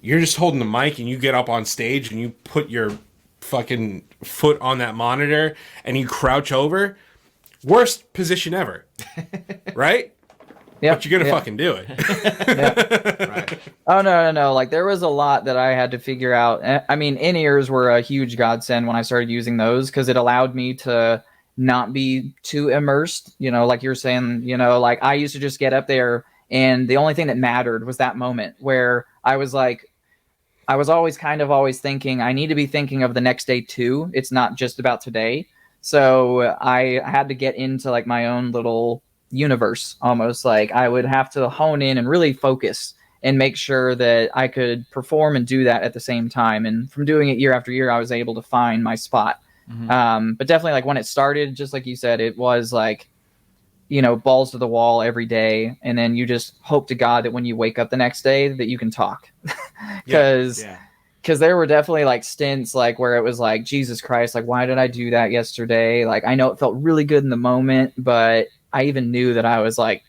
you're just holding the mic and you get up on stage and you put your fucking foot on that monitor and you crouch over. Worst position ever. Right? Yeah. But you're going to fucking do it. Right. Oh, no. Like, there was a lot that I had to figure out. I mean, in-ears were a huge godsend when I started using those because it allowed me to not be too immersed. Like you're saying, like I used to just get up there and the only thing that mattered was that moment where I was like, I was always thinking, I need to be thinking of the next day too. It's not just about today. So I had to get into like my own little universe almost. Like I would have to hone in and really focus and make sure that I could perform and do that at the same time. And from doing it year after year, I was able to find my spot. Mm-hmm. But definitely like when it started, just like you said, it was like, balls to the wall every day. And then you just hope to God that when you wake up the next day that you can talk. Because there were definitely like stints like where it was like, Jesus Christ, like, why did I do that yesterday? Like, I know it felt really good in the moment, but I even knew that I was like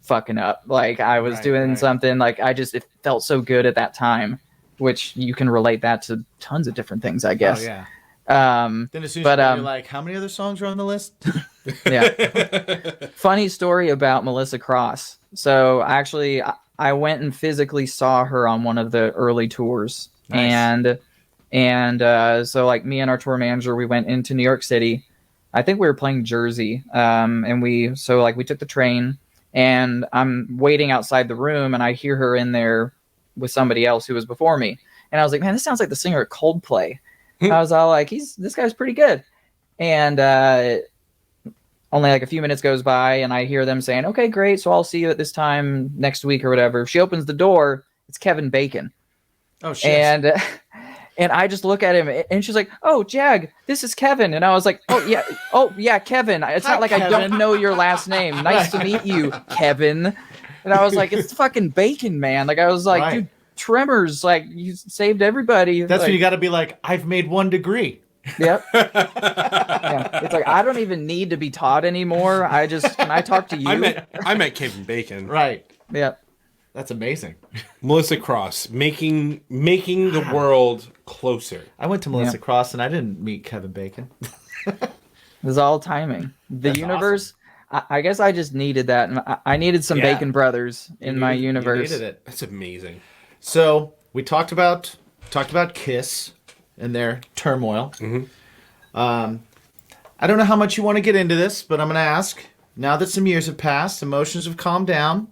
fucking up. Like I was doing something like it felt so good at that time, which you can relate that to tons of different things, I guess. Oh, yeah. Then as soon as you're like, how many other songs are on the list? Yeah. Funny story about Melissa Cross. So actually I went and physically saw her on one of the early tours. Nice. And so like me and our tour manager, we went into New York City. I think we were playing Jersey. And we took the train and I'm waiting outside the room and I hear her in there with somebody else who was before me. And I was like, man, this sounds like the singer of Coldplay. I was all like, this guy's pretty good. And only like a few minutes goes by and I hear them saying, okay, great. So I'll see you at this time next week or whatever. She opens the door. It's Kevin Bacon. Oh, shit. And I just look at him and she's like, oh, Jag, this is Kevin. And I was like, oh, yeah, Kevin. It's not like Kevin. I don't know your last name. Nice to meet you, Kevin. And I was like, it's fucking Bacon, man. Like, I was like, dude, Tremors, like, you saved everybody. That's like, when you got to be like, I've made 1 degree. Yep. Yeah. It's like, I don't even need to be taught anymore. Can I talk to you? I met Kevin Bacon. Right. Yep. That's amazing. Melissa Cross, making the world closer. I went to Melissa Cross and I didn't meet Kevin Bacon. It was all timing. The universe. Awesome. I guess I just needed that. And I needed some Yeah. Bacon Brothers in my You universe. needed it. That's amazing. So we talked about Kiss and their turmoil. I don't know how much you want to get into this, but I'm going to ask. Now that some years have passed, emotions have calmed down.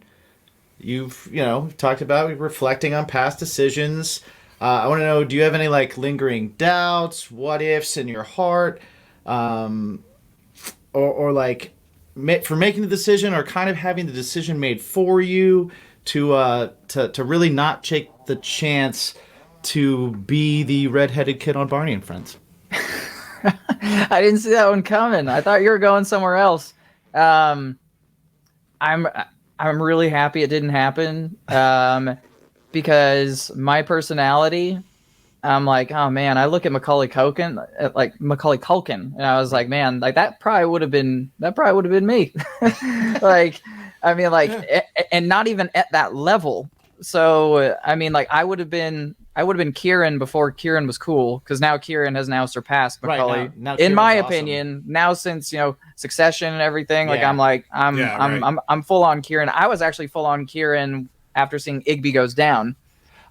You've talked about reflecting on past decisions. I want to know: do you have any like lingering doubts, what ifs in your heart, or like for making the decision, or kind of having the decision made for you to really not take the chance to be the redheaded kid on Barney and Friends? I didn't see that one coming. I thought you were going somewhere else. I'm really happy it didn't happen. Because my personality, I'm like, oh man, I look at Macaulay Culkin, and I was like, man, like that probably would have been me. Like, I mean, like, and not even at that level. So, I mean, like, I would have been Kieran before Kieran was cool, because now Kieran has now surpassed Macaulay. Right, now in my Kieran's opinion, now since Succession and everything, like Yeah. I'm full on Kieran. I was actually full on Kieran after seeing Igby Goes Down.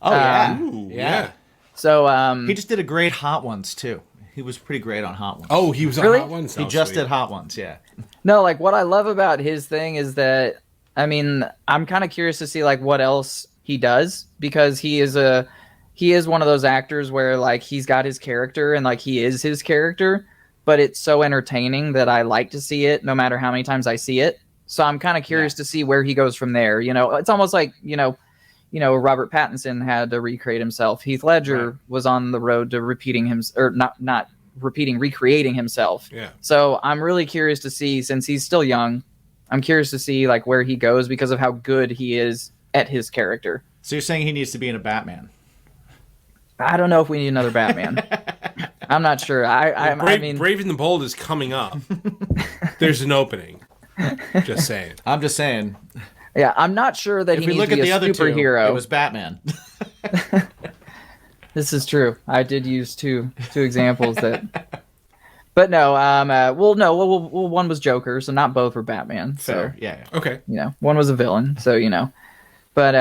Oh yeah. Ooh, yeah. So He just did a great Hot Ones too. He was pretty great on Hot Ones. Oh, he was on Really? Hot Ones. he just did Hot Ones. Yeah. no, like what I love about his thing is that, I mean, I'm kind of curious to see like what else he does, because he is one of those actors where like he's got his character and like he is his character, but it's so entertaining that I like to see it no matter how many times I see it. So I'm kind of curious to see where he goes from there. It's almost like, Robert Pattinson had to recreate himself. Heath Ledger was on the road to recreating himself. Yeah. So I'm really curious to see, since he's still young, I'm curious to see like where he goes because of how good he is at his character. So you're saying he needs to be in a Batman? I don't know if we need another Batman. I'm not sure. I mean, Brave and the Bold is coming up. There's an opening. Just saying. I'm just saying. yeah, I'm not sure that If he we needs look to at be the a other superhero. two, it was Batman. This is true. I did use two examples that. But no, one was Joker, so not both were Batman. Fair. So Yeah. Okay. one was a villain. So but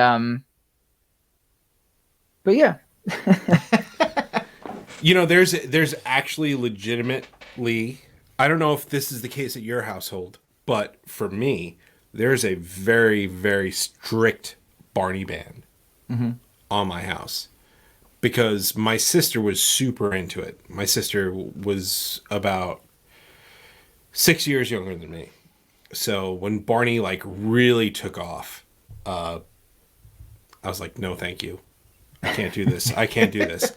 yeah. There's actually legitimately, I don't know if this is the case at your household, but for me, there's a very, very strict Barney ban on my house, because my sister was super into it. My sister was about 6 years younger than me. So when Barney like really took off, I was like, no, thank you. I can't do this. I can't do this.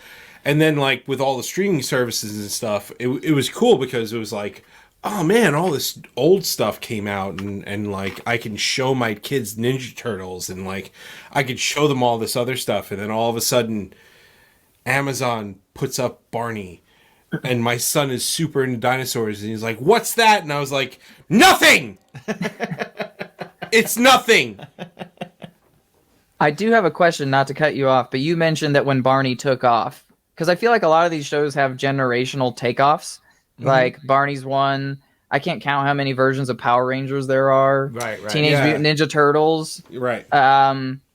And then like with all the streaming services and stuff, it was cool because it was like, oh man, all this old stuff came out, and like I can show my kids Ninja Turtles, and like I could show them all this other stuff. And then all of a sudden Amazon puts up Barney, and my son is super into dinosaurs, and he's like, what's that? And I was like, nothing. It's nothing. I do have a question, not to cut you off, but you mentioned that when Barney took off, because I feel like a lot of these shows have generational takeoffs. Like Barney's one. I can't count how many versions of Power Rangers there are. Right. Teenage Mutant Ninja Turtles. Right.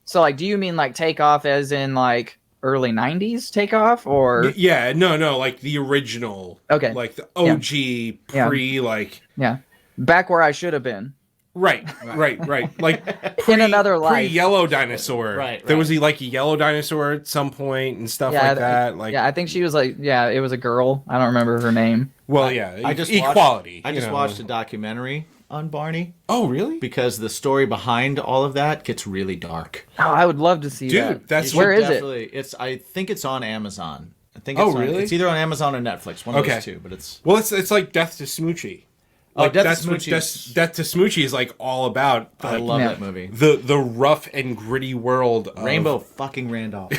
So like, do you mean like takeoff as in like early 90s takeoff, or? Yeah, no, like the original. Okay. Like the OG pre, like. Yeah. Back where I should have been. Right. Like In another life. Pre-yellow dinosaur. Right. There was like a yellow dinosaur at some point and stuff like that. Like, I think she was like, it was a girl. I don't remember her name. well, yeah, I just equality. I just watched a documentary on Barney Oh, really? because the story behind all of that gets really dark. Oh, I would love to see Dude, that. that's Where is it? Definitely, I think it's on Amazon. I think Oh, it's really? It's either on Amazon or Netflix. One of Okay. those two, but it's Well, it's like Death to Smoochie. Oh, Like, Death to that's what Smoochie. Death to Smoochie is like all about. I love Yeah. that movie. the rough and gritty world of Rainbow fucking Randolph.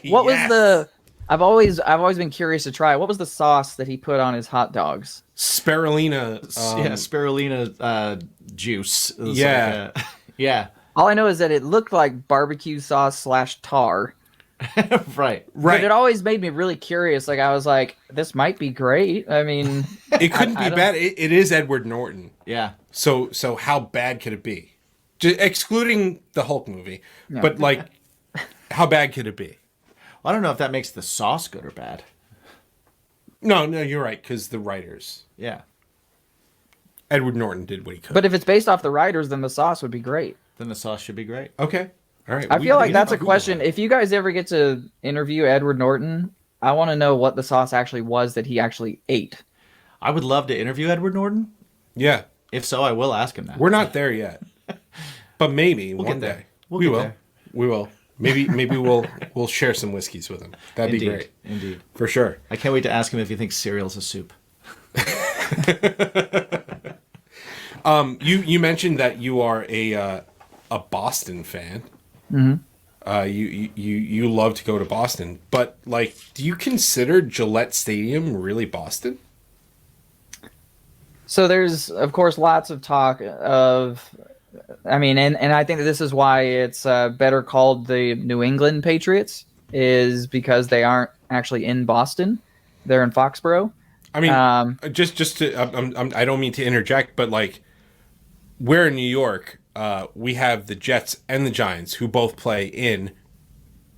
What was the? I've always been curious to try. What was the sauce that he put on his hot dogs? Spirulina. Spirulina juice. It was Yeah. like yeah. All I know is that it looked like barbecue sauce / tar. Right. Right. But it always made me really curious. Like, I was like, this might be great. I mean, It couldn't I be don't- bad. It is Edward Norton. Yeah. So how bad could it be? Just excluding the Hulk movie, but like, how bad could it be? I don't know if that makes the sauce good or bad. No, you're right, because the writers, Yeah. Edward Norton did what he could. but if it's based off the writers, then the sauce would be great. Then the sauce should be great. Okay, all right. I feel like that's a Google question. that. If you guys ever get to interview Edward Norton, I want to know what the sauce actually was that he actually ate. I would love to interview Edward Norton. Yeah, If so, I will ask him that. we're not there yet, but maybe one get there. day We'll we get will. there. We will. Maybe we'll share some whiskeys with him. That'd be great Indeed. for sure. I can't wait to ask him if he thinks cereal's a soup. You mentioned that you are a Boston fan. Mm-hmm. You love to go to Boston, but like, do you consider Gillette Stadium really Boston? So there's, of course, lots of talk of, I mean, and I think that this is why it's better called the New England Patriots, is because they aren't actually in Boston. They're in Foxborough. I mean, just to, I don't mean to interject, but like, we're in New York. We have the Jets and the Giants, who both play in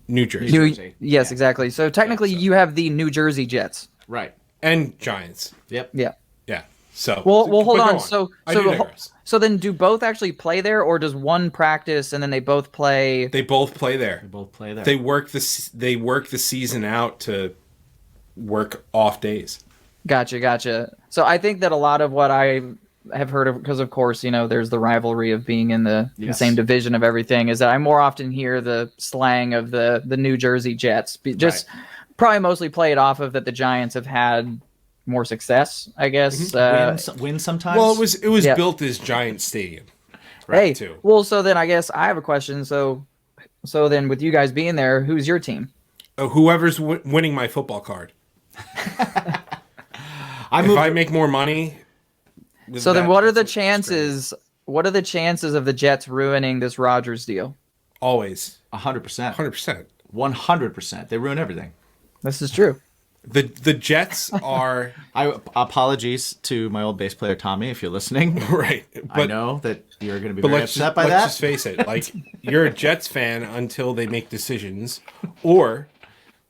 New Jersey, Jersey. Yes, Yeah. exactly. So technically, you have the New Jersey Jets. Right. and Giants. Yep. Yeah. Yeah. So Well, hold but go on. So I do so digress. so then, do both actually play there, or does one practice and then they both play? They both play there. They both play there. They work the season out to work off days. Gotcha. So I think that a lot of what I have heard of, because of course, there's the rivalry of being in the Yes. same division of everything, is that I more often hear the slang of the New Jersey Jets. Probably mostly played off of that the Giants have had more success, I guess. Win sometimes. Well, it was Yeah. built as Giant Stadium. Hey, too. well, so then I guess I have a question. So then with you guys being there, who's your team? Whoever's winning my football card. If I make more money. So then, what are the that's chances? What are the chances of the Jets ruining this Rodgers deal? Always 100%. 100%. 100%. They ruin everything. This is true. The Jets are Apologies to my old bass player Tommy if you're listening. right, but I know that you're going to be But very let's upset by let's that. just face it. Like, you're a Jets fan until they make decisions, or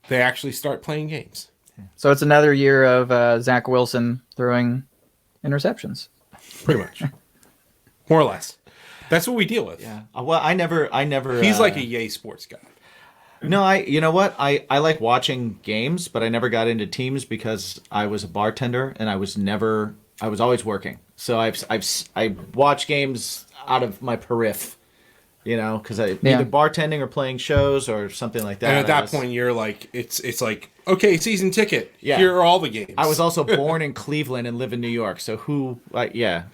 they actually start playing games. So it's another year of Zach Wilson throwing interceptions. Pretty much, more or less. That's what we deal with. Yeah. Well, I never. He's like a yay sports guy. No, you know what? I like watching games, but I never got into teams because I was a bartender and I was always working. So I watch games out of my periph, because I Yeah. either bartending or playing shows or something like that. And at that point, you're like, it's like, okay, season ticket. Yeah. Here are all the games. I was also born in Cleveland and live in New York. So I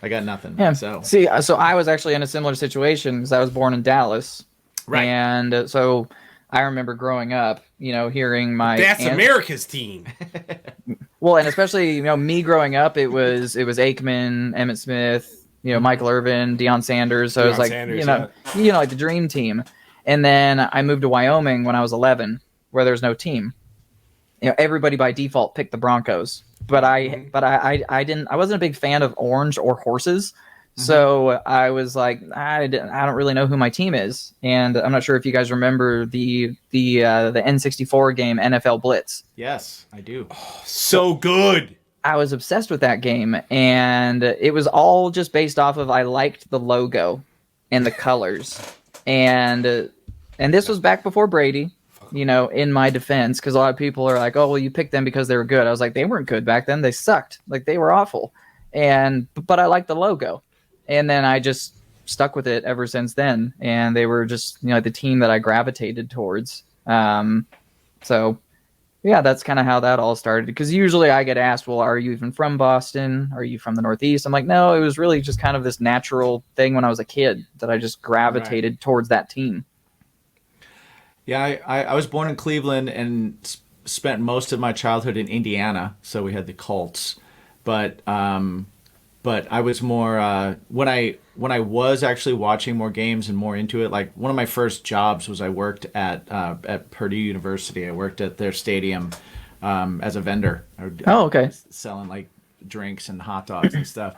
got nothing. Yeah. So So I was actually in a similar situation because I was born in Dallas. Right. And so I remember growing up, hearing my That's aunt- America's team. Well, and especially me growing up, it was Aikman, Emmitt Smith, Michael Irvin, Deion Sanders. So it was Deion like Sanders, like the dream team. And then I moved to Wyoming when I was 11, where there's no team. Everybody by default picked the Broncos, but I wasn't a big fan of orange or horses. So I was like, I don't really know who my team is, and I'm not sure if you guys remember the N64 game NFL Blitz. yes, I do. So good. I was obsessed with that game, and it was all just based off of I liked the logo and the colors, and this was back before Brady. In my defense, because a lot of people are like, "Oh, well, you picked them because they were good." I was like, "They weren't good back then. They sucked. Like they were awful." But I liked the logo, and then I just stuck with it ever since then. And they were just the team that I gravitated towards. So yeah, that's kind of how that all started. Because usually I get asked, "Well, are you even from Boston? Are you from the Northeast?" I'm like, "No, it was really just kind of this natural thing when I was a kid that I just gravitated towards that team." Yeah, I was born in Cleveland and spent most of my childhood in Indiana, so we had the Colts. But but I was more when I was actually watching more games and more into it. Like one of my first jobs was I worked at Purdue University. I worked at their stadium as a vendor. Oh, okay. Selling like drinks and hot dogs and stuff.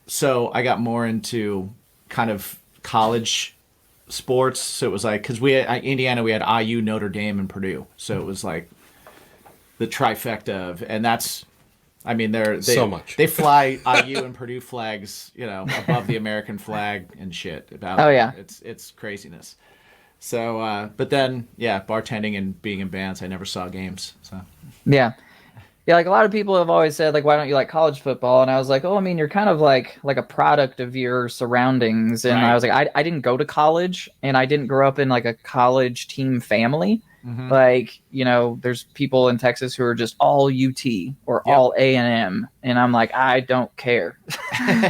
So I got more into kind of college sports. So it was like, because Indiana, we had IU, Notre Dame, and Purdue. So it was like the trifecta of, and that's, I mean, so much. They fly IU and Purdue flags, above the American flag and shit. Oh yeah, it's craziness. So, but then, yeah, bartending and being in bands, I never saw games. So yeah. Yeah, like a lot of people have always said, like, why don't you like college football? And I was like, oh, I mean, you're kind of like a product of your surroundings. And Right. I was like, I didn't go to college, and I didn't grow up in like a college team family. Mm-hmm. Like, there's people in Texas who are just all UT or Yep. all A&M, and I'm like, I don't care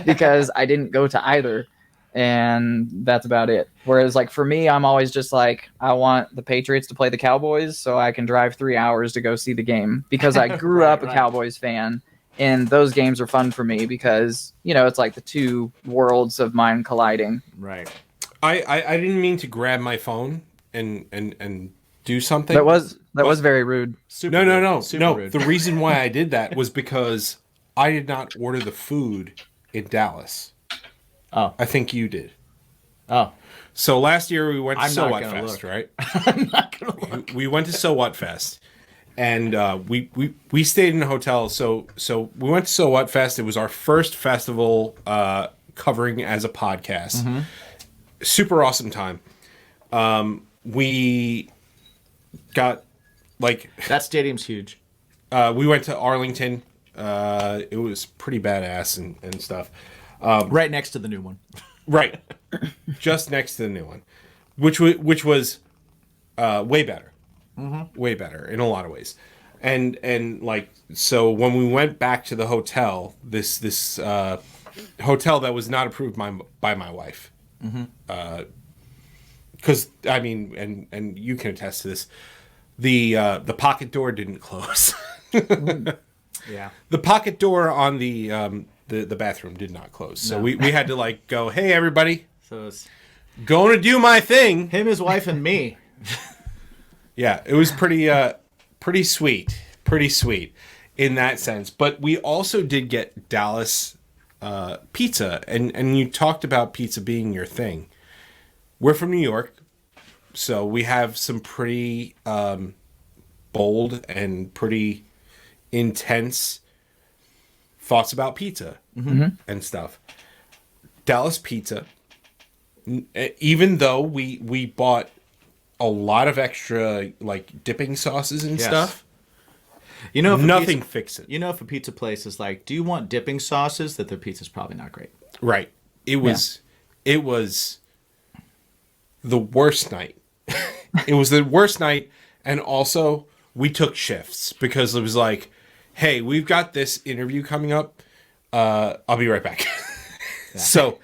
because I didn't go to either. And that's about it. Whereas like for me, I'm always just like, I want the Patriots to play the Cowboys so I can drive 3 hours to go see the game, because I grew up a right. Cowboys fan, and those games are fun for me because, it's like the two worlds of mine colliding. right. I didn't mean to grab my phone and do something. That was very rude. Super No. Super rude. The reason why I did that was because I did not order the food in Dallas. Oh. I think you did. Oh. So last year we went to I'm So not What gonna Fest, look. right? I'm not going to look. We went to So What Fest, and we stayed in a hotel. So we went to So What Fest. It was our first festival covering as a podcast. Mm-hmm. Super awesome time. We got like That stadium's huge. we went to Arlington. It was pretty badass and stuff. Right next to the new one. Right, just next to the new one, which was way better, way better in a lot of ways, and like so when we went back to the hotel, this hotel that was not approved by my wife, because I mean, and you can attest to this, the pocket door didn't close. Yeah. The pocket door on the bathroom did not close, so No. we had to like go, hey everybody, So it's going to do my thing. him, his wife, and me. Yeah, it was pretty sweet in that sense. But we also did get Dallas pizza, and you talked about pizza being your thing. We're from New York, so we have some pretty bold and pretty intense thoughts about pizza and stuff. Dallas pizza, even though we bought a lot of extra like dipping sauces and Yes. stuff, If nothing fixes it. If a pizza place is like, do you want dipping sauces? That their pizza's probably not great. Right. It was the worst night. It was the worst night, and also we took shifts because it was like, hey, we've got this interview coming up. I'll be right back. So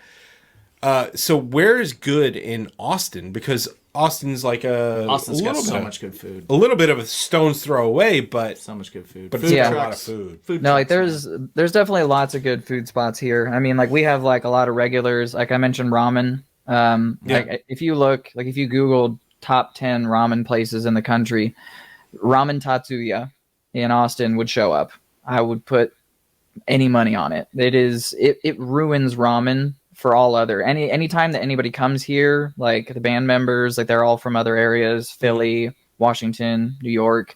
where is good in Austin? Because Austin's like Austin's got little so bit much good food. a little bit of a stone's throw away, but So much good food. but Food it's Yeah. a lot of trucks. food. Food No, like trucks, there's definitely lots of good food spots here. I mean, like we have like a lot of regulars. Like I mentioned, ramen. Like if you Googled top 10 ramen places in the country, Ramen Tatsuya in Austin would show up. I would put any money on it. It ruins ramen for all other anytime that anybody comes here, like the band members, like they're all from other areas, Philly, Washington, New York,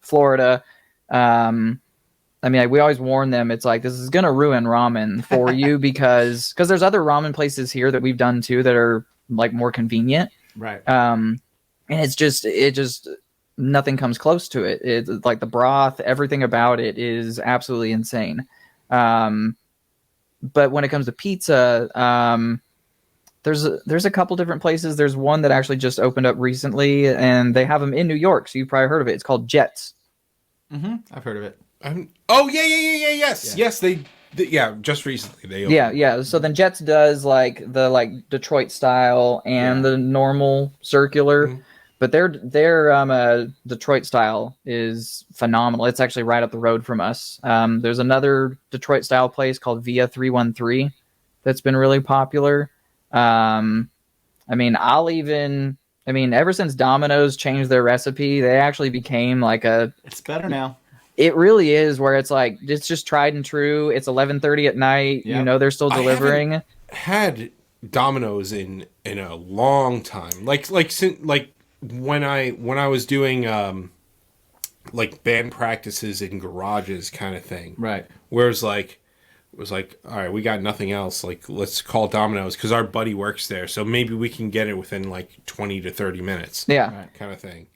Florida. I mean, like, we always warn them. It's like, this is gonna ruin ramen for you because there's other ramen places here that we've done too that are like more convenient. Right. And it just nothing comes close to it. It's like the broth, everything about it is absolutely insane. But when it comes to pizza, there's a couple different places. There's one that actually just opened up recently, and they have them in New York, so you've probably heard of it. It's called Jets. I've heard of it. Yes, they just recently they opened. Yeah. So then Jets does like the Detroit style and the normal circular. But their Detroit style is phenomenal. It's actually right up the road from us. There's another Detroit style place called Via 313 that's been really popular. I mean, ever since Domino's changed their recipe, they actually became like It's better now. it really is, where it's like, it's just tried and true. It's 11:30 at night. Yep. You know, they're still delivering. Had Domino's in a long time. Like when I was doing like band practices in garages kind of thing. Right. Whereas it was like, all right, we got nothing else. Like, let's call Domino's because our buddy works there, so maybe we can get it within like 20 to 30 minutes. Yeah. Right. Kind of thing.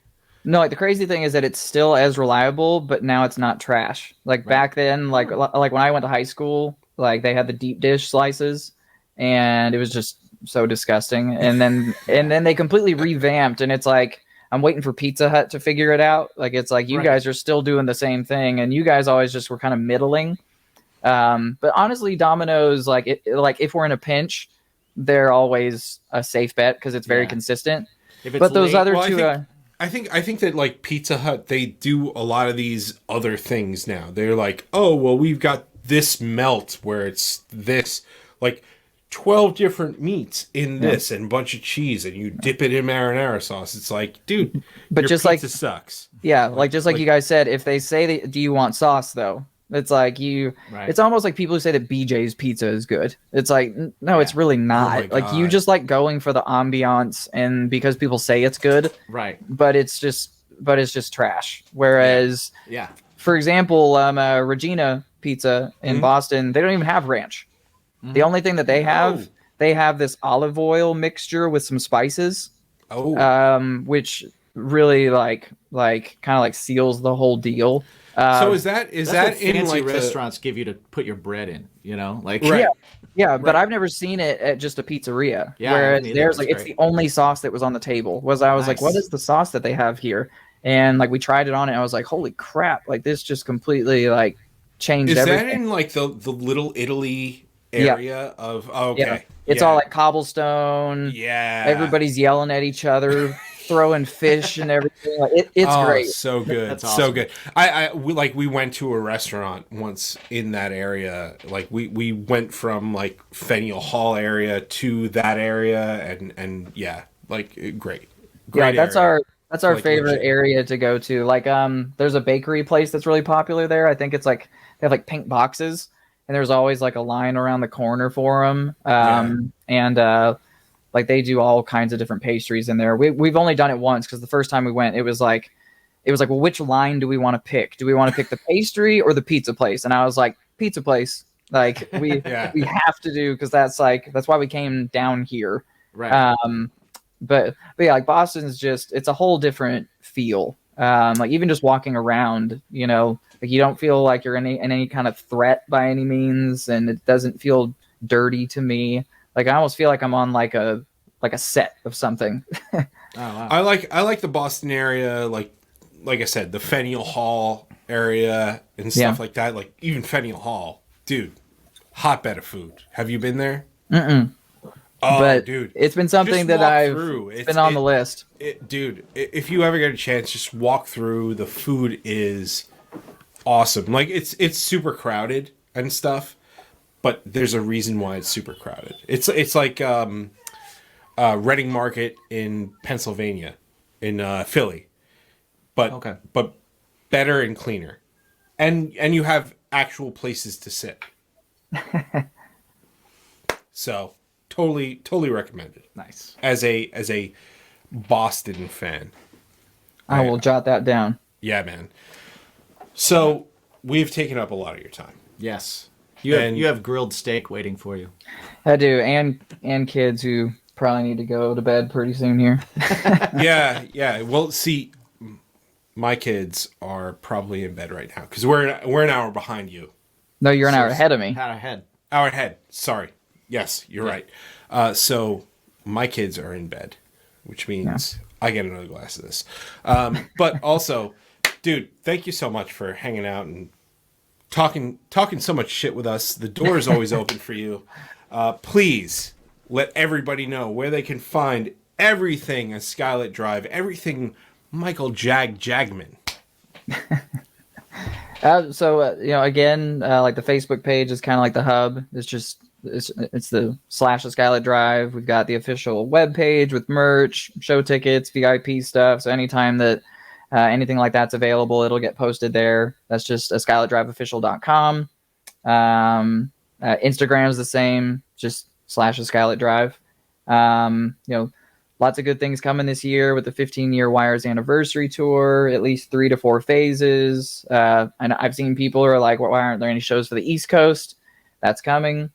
No, like the crazy thing is that it's still as reliable, but now it's not trash. Like back then, like when I went to high school, like they had the deep dish slices, and it was just so disgusting. And then they completely revamped, and it's like I'm waiting for Pizza Hut to figure it out. Like it's like you guys are still doing the same thing, and you guys always just were kind of middling. But honestly, Domino's, like if we're in a pinch, they're always a safe bet because it's very consistent. If it's But those late- other Well, two, I think that like Pizza Hut, they do a lot of these other things now. They're like, oh well, we've got this melt where it's this like 12 different meats in this and a bunch of cheese, and you dip it in marinara sauce. It's like, dude, But your just pizza like- sucks. yeah, like you guys said, if they say do you want sauce though? It's like Right. it's almost like people who say that BJ's pizza is good. It's like, no, it's really not. my Like you God. just like going for the ambiance and because people say it's good, Right. but it's just trash. Whereas, Yeah. for example, Regina Pizza in Boston, they don't even have ranch. The only thing that they have, they have this olive oil mixture with some spices, which really like kind of like seals the whole deal. So is that That's that what in fancy like restaurants give you to put your bread in, you know? Like Right. Yeah, but I've never seen it at just a pizzeria. Yeah, I where haven't either. there's That's like it's great. the only sauce that was on the table. I was like, what Nice. is the sauce that they have here? And like we tried it on it, and I was like, holy crap! Like this just completely like changed is everything. that in like the Little Italy area of okay. It's all like cobblestone. yeah. Everybody's yelling at each other, throwing fish and everything. Like it's great. So good. That's So awesome. good. We went to a restaurant once in that area. Like we went from like Faneuil Hall area to that area and yeah, like great. Yeah, Great that's area. our Like, favorite legit. area to go to. Like there's a bakery place that's really popular there. I think it's like they have like pink boxes, and there's always like a line around the corner for them. And like they do all kinds of different pastries in there. We've only done it once because the first time we went, it was like, well, which line do we want to pick? Do we want to pick the pastry or the pizza place? And I was like, pizza place. Like we we have to do, because that's why we came down here. right. But yeah, like Boston's just, it's a whole different feel. Like even just walking around, you know, like you don't feel like you're in any kind of threat by any means, and it doesn't feel dirty to me. Like I almost feel like I'm on like a set of something. Oh, wow. I like the Boston area, like I said, the Faneuil Hall area and stuff like that. Like even Faneuil Hall, dude, hotbed of food. Have you been there? Mm-mm. Oh, But dude, it's been something just that walk I've through. it's been on the list. Dude, if you ever get a chance, just walk through. The food is awesome. Like it's super crowded and stuff, but there's a reason why it's super crowded. It's like Reading Market in Pennsylvania, in Philly, but better and cleaner, and you have actual places to sit. So totally recommended. Nice. As a Boston fan. I will jot that down. Yeah, man. So we've taken up a lot of your time. Yes. You have grilled steak waiting for you. I do, and kids who probably need to go to bed pretty soon here. Yeah. Well, see, my kids are probably in bed right now because we're an hour behind you. No, you're an hour ahead of me. Had a head. Hour ahead. Sorry. Yes, you're right. So my kids are in bed, which means I get another glass of this. But also, dude, thank you so much for hanging out and talking so much shit with us. The door is always open for you. Please let everybody know where they can find everything A Skylit Drive, everything Michael Jagmin. Again, like the Facebook page is kind of like the hub. It's the / A Skylit Drive. We've got the official web page with merch, show tickets, VIP stuff. So anytime that anything like that's available, it'll get posted there. That's just askylit.driveofficial.com. Instagram is the same, just / A Skylit Drive. Lots of good things coming this year with the 15-year Wires anniversary tour, at least 3 to 4 phases. And I've seen people who are like, why aren't there any shows for the East Coast? That's coming.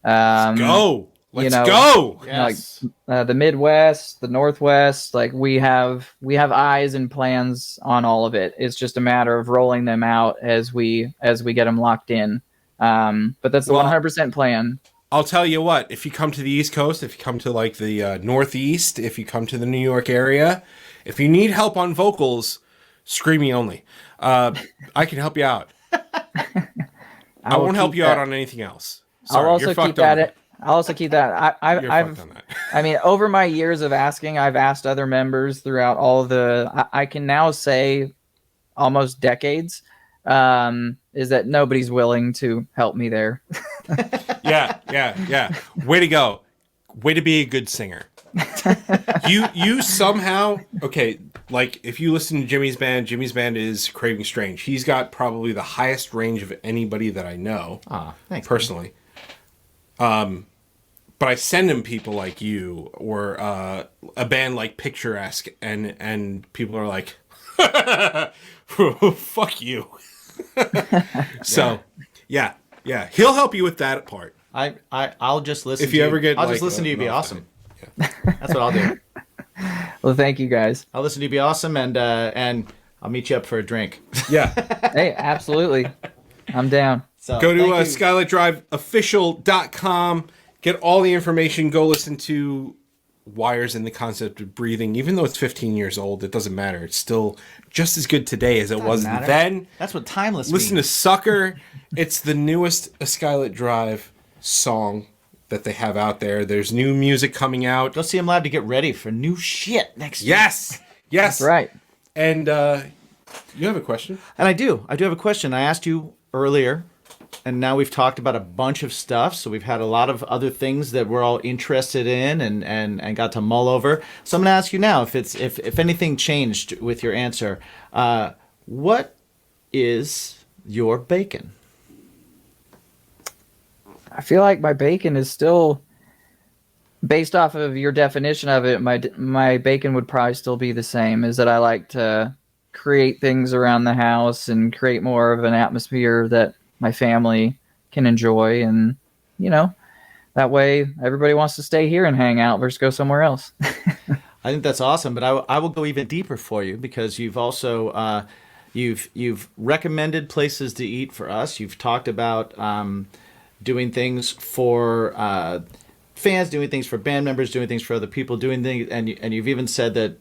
Let's go. Let's go. Yes. The Midwest, the Northwest, like we have eyes and plans on all of it. It's just a matter of rolling them out as we get them locked in. But that's the 100% plan. I'll tell you what, if you come to the East Coast, if you come to like the Northeast, if you come to the New York area, if you need help on vocals, screaming only. I can help you out. I won't help you out on anything else. Sorry, I'll also keep at it. I'll also keep that. I mean, over my years of asking, I've asked other members throughout all the. I can now say, almost decades, is that nobody's willing to help me there. Yeah. Way to go. Way to be a good singer. You somehow, okay, like if you listen to Jimmy's band is Craving Strange. He's got probably the highest range of anybody that I know. Thanks, personally. But I send him people like you or a band like Picturesque and people are like, fuck you. So, yeah. He'll help you with that part. I'll just listen. If you ever get, I'll just listen to you. Be awesome. Yeah. That's what I'll do. Well, thank you guys. I'll listen to you. Be awesome, and I'll meet you up for a drink. Yeah. Hey, absolutely. I'm down. So go to SkylightDriveOfficial.com. Get all the information. Go listen to Wires and the Concept of Breathing. Even though it's 15 years old, it doesn't matter. It's still just as good today as it was then. That's what timeless Listen means. to Sucker. It's the newest A Skylit Drive song that they have out there. There's new music coming out. Go see them live to get ready for new shit next year. Yes. That's right. And you have a question? And I do have a question. I asked you earlier, and now we've talked about a bunch of stuff. So we've had a lot of other things that we're all interested in and got to mull over. So I'm going to ask you now if anything changed with your answer. What is your bacon? I feel like my bacon is still, based off of your definition of it, my bacon would probably still be the same, is that I like to create things around the house and create more of an atmosphere that my family can enjoy. And, that way everybody wants to stay here and hang out versus go somewhere else. I think that's awesome, but I will go even deeper for you because you've also you've recommended places to eat for us. You've talked about doing things for fans, doing things for band members, doing things for other people, doing things, and you've even said that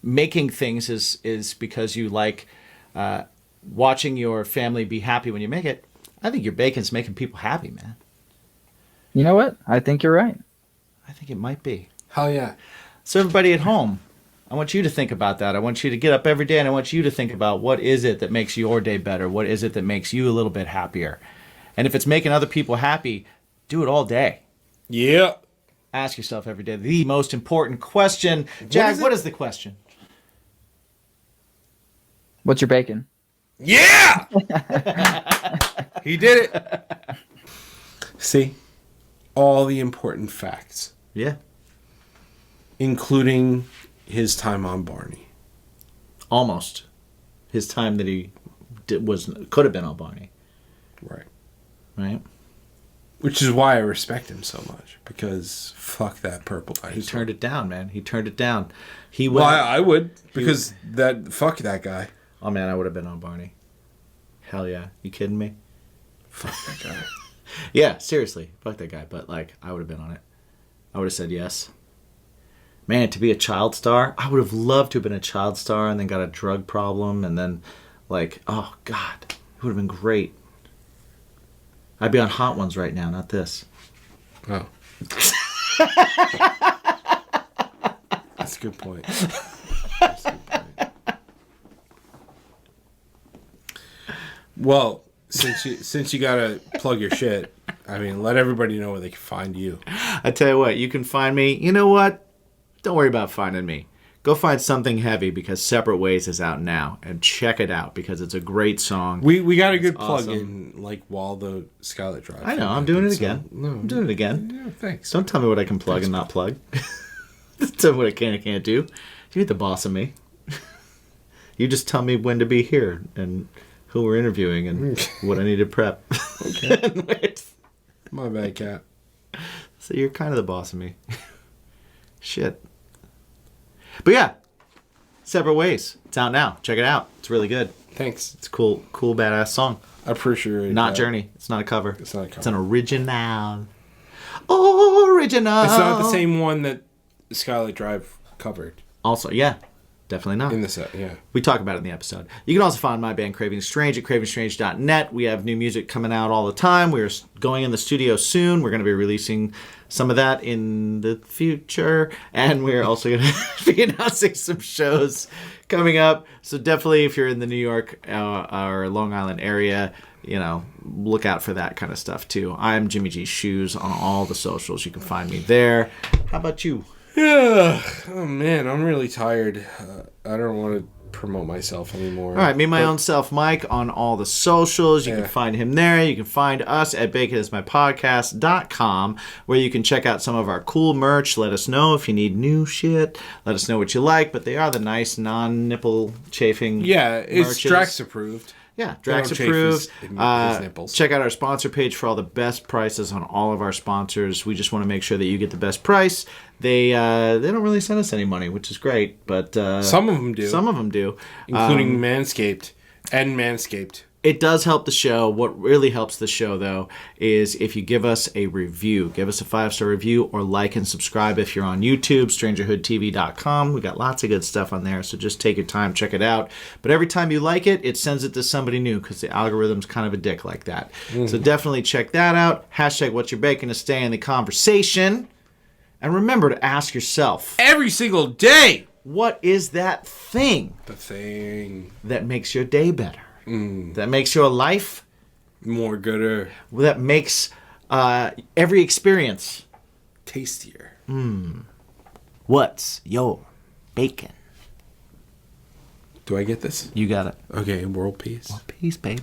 making things is because you like watching your family be happy when you make it. I think your bacon's making people happy, man. You know what? I think you're right. I think it might be. Hell yeah. So everybody at home, I want you to think about that. I want you to get up every day and I want you to think about what is it that makes your day better? What is it that makes you a little bit happier? And if it's making other people happy, do it all day. Yeah. Ask yourself every day the most important question. Jag, what is the question? What's your bacon? Yeah! He did it. See? All the important facts. Yeah. Including his time on Barney. Almost. His time that he could have been on Barney. Right. Right? Which is why I respect him so much. Because fuck that purple guy. He turned it down, man. He turned it down. He Well, went, I would. Because fuck that guy. Oh, man, I would have been on Barney. Hell yeah. You kidding me? Fuck that guy. Yeah, seriously. Fuck that guy. But, I would have been on it. I would have said yes. Man, to be a child star, I would have loved to have been a child star and then got a drug problem and then, oh, God. It would have been great. I'd be on Hot Ones right now, not this. Oh. That's a good point. That's a good point. Well, since you gotta plug your shit, I mean, let everybody know where they can find you. I tell you what, you can find me. You know what? Don't worry about finding me. Go find Something Heavy because Separate Ways is out now, and check it out because it's a great song. We got a good plug awesome. in, like, while the Skylit Drive. I know, I'm doing it again. No, I'm doing it again. Yeah, thanks. Don't tell me what I can plug and not plug. Tell me what I can and can't do. You're the boss of me. You just tell me when to be here and who we're interviewing and what I need to prep. Okay. My bad, Cat. So you're kind of the boss of me. Shit. But yeah, Separate Ways. It's out now. Check it out. It's really good. Thanks. It's a cool, badass song. I appreciate it. Not Journey. It's not a cover. It's not a cover. It's an original. Original. It's not the same one that Skylit Drive covered Also, yeah. Definitely not. in the set, yeah. We talk about it in the episode. You can also find my band Craving Strange at cravingstrange.net. We have new music coming out all the time. We're going in the studio soon. We're going to be releasing some of that in the future. And we're also going to be announcing some shows coming up. So definitely if you're in the New York or Long Island area, you know, look out for that kind of stuff too. I'm Jimmy G Shoes on all the socials. You can find me there. How about you? Yeah. Oh, man, I'm really tired. I don't want to promote myself anymore. All right, me, my own self, Mike, on all the socials. You can find him there. You can find us at baconismypodcast.com, where you can check out some of our cool merch. Let us know if you need new shit. Let us know what you like, but they are the nice non-nipple chafing Yeah, it's merches. Drax approved. Yeah, They Drax don't chafe approved. his nipples. Check out our sponsor page for all the best prices on all of our sponsors. We just want to make sure that you get the best price. They don't really send us any money, which is great, but Some of them do. Some of them do, Including Manscaped and Manscaped. It does help the show. What really helps the show, though, is if you give us a review. Give us a 5-star review or like and subscribe if you're on YouTube, strangerhoodtv.com. We got lots of good stuff on there, so just take your time, check it out. But every time you like it, it sends it to somebody new because the algorithm's kind of a dick like that. So definitely check that out. Hashtag what you're baking to stay in the conversation. And remember to ask yourself, Every single day! what is that thing The thing. that makes your day better? That makes your life More gooder. that makes every experience. Tastier. What's your bacon? Do I get this? You got it. Okay, world peace. Peace, baby.